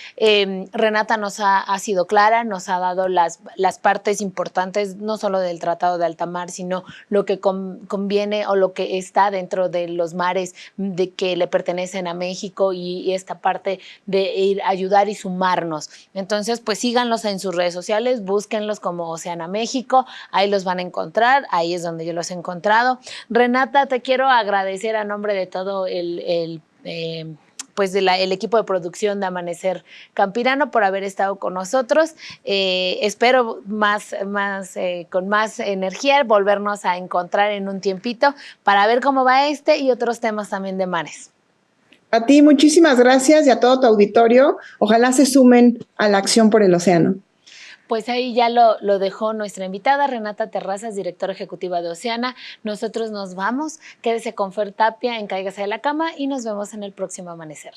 Speaker 1: Renata nos ha sido clara, nos ha dado las partes importantes, no solo del Tratado de Alta Mar, sino lo que conviene o lo que está dentro de los mares de que le pertenecen a México, y esta parte de ir a ayudar y sumarnos. Entonces, pues síganlos en sus redes sociales, búsquenlos como Oceana México, ahí los van a encontrar, ahí es donde yo los he encontrado. Renata, te quiero agradecer a nombre de todo el equipo de producción de Amanecer Campirano por haber estado con nosotros. Espero con más energía volvernos a encontrar en un tiempito para ver cómo va este y otros temas también de mares.
Speaker 8: A ti, muchísimas gracias, y a todo tu auditorio. Ojalá se sumen a la acción por el océano.
Speaker 1: Pues ahí ya lo dejó nuestra invitada, Renata Terrazas, directora ejecutiva de Oceana. Nosotros nos vamos. Quédese con Fer Tapia en Cáigase de la Cama y nos vemos en el próximo Amanecer.